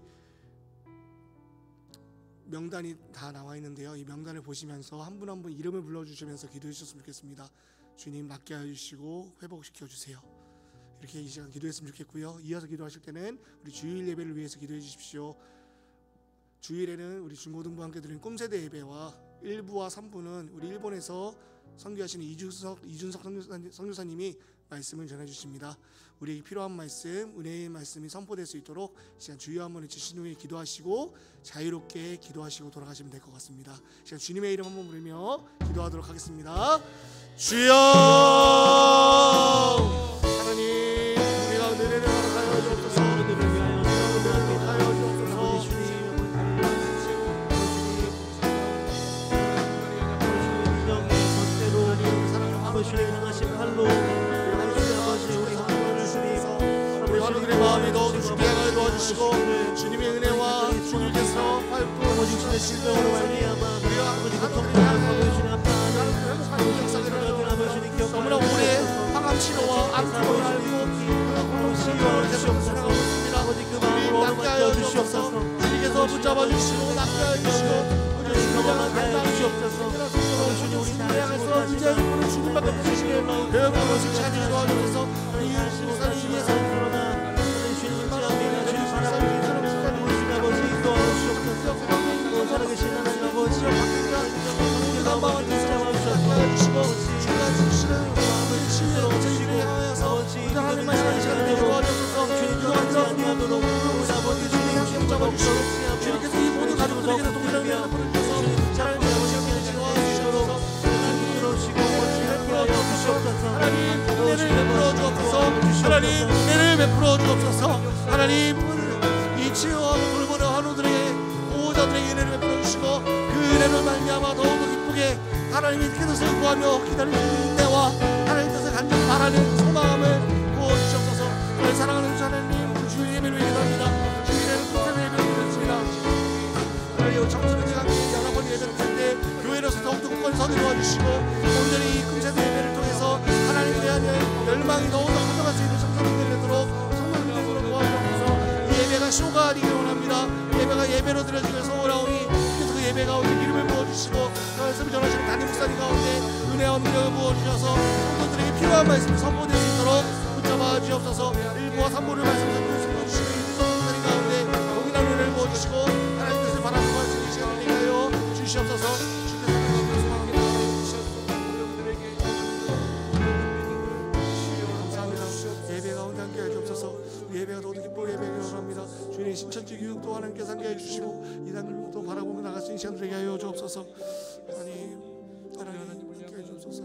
명단이 다 나와 있는데요. 이 명단을 보시면서 한 분 한 분 이름을 불러주시면서 기도해 주셨으면 좋겠습니다. 주님 낫게 하여 주시고 회복시켜 주세요. 이렇게 이 시간 기도했으면 좋겠고요. 이어서 기도하실 때는 우리 주일 예배를 위해서 기도해 주십시오. 주일에는 우리 중고등부와 함께 드리는 꿈세대 예배와 1부와 3부는 우리 일본에서 선교하시는 이준석 선교사님이 말씀을 전해 주십니다. 우리에게 필요한 말씀, 은혜의 말씀이 선포될 수 있도록 시간 주여 한번 외치신 후에 기도하시고 자유롭게 기도하시고 돌아가시면 될 것 같습니다. 시간 주님의 이름 한번 부르며 기도하도록 하겠습니다. 주여, 하나님 우리 가운데 은혜를 허락하여 주옵소서. 주님 향하신 팔로 우리 환우들의 마음이 더욱 주게 하여 도와주시고 주님의 은혜와 주님께서 활동하고 주시는 신령으로 말미암아 우리가 환우들의 너무나 오래 항암 치료와 암 치료를 앓고 고통 치료를 계속 살아가고 있습니다. 주님 낫게 하여 주시옵소서. 주님께서 붙잡아 주시고 낫게 하여 주시고 주님을 향한 주옵소서. 주님 우리 나라에 향해서 의지하는 분을 주님밖에 없으시기에 배우고 칭찬이 도와주셔서 우리 예수 목사님 위해서 주님 바라보며 주님 바라보며 주님 아버지 도와주시옵소서. 살아계신 하나님 아버지 주님께서 한방을 붙잡아주시고 주님과 주시는 마음을 치유로 주님을 향하여서 우리 하나님만 향하는 시간을 되게 도와주셔서 주님 그동안 들어오도록 우리 아버지 주님 함께 붙잡아주시고 주님께서 이 모든 가족들에게도 동일한 은혜를 보내주셔서 사랑을 베푸시고 도와주시도록 하나님 은혜를 베풀어 주옵소서. 하나님 은혜를 베풀어 주옵소서. 하나님 이 치유와 돌보는 환우들에게 보호자들에게 은혜를 베풀어 주시고 그 은혜를 말미암아 더욱더 기쁘게 하나님의 뜻을 구하며 기다리는 인내와 하나님의 뜻을 간절히 바라는 소망을 부어주옵소서. 저희 사랑하는 하나님 주의 예배를 기도합니다. 주의 예배를 통해서 예배를 드렸습니다. 하나님 청소년 지간에 여러 번 예배를 드릴 때 교회로서 더욱더 굳건히 서게 도와주시고 온전히 이 금세대 예배를 통해서 하나님에 대한 열망이 더욱더 가져갈 수 있는 청소년들이 되도록 성도들이 되도록 도와주옵소서. 이 예배가 쇼가 아니길 원합니다. 예배가 예배로 드려지길 소원하오니 그래서 그 예배 가운데 기름을 부어주시고 말씀을 전하시는 담임 목사님 가운데 은혜와 능력을 부어주셔서 성도들에게 필요한 말씀을 선포될 수 있도록 붙잡아 주옵소서. 1부와 3부를 말씀을 선포해주시고 성도들 가운데 동일한 은혜를 부어주시고 하나님 뜻을 바라는 말씀이 시간을 되게 하여 주시옵소서. 예배가 더 기쁘게 예배를 원합니다. 주님의 신천지 교육도 하나님께서 함께해 주시고 이 단들도 바라보며 나갈 수 있는 시간 되게 하여 주옵소서. 하나님 함께해 주옵소서.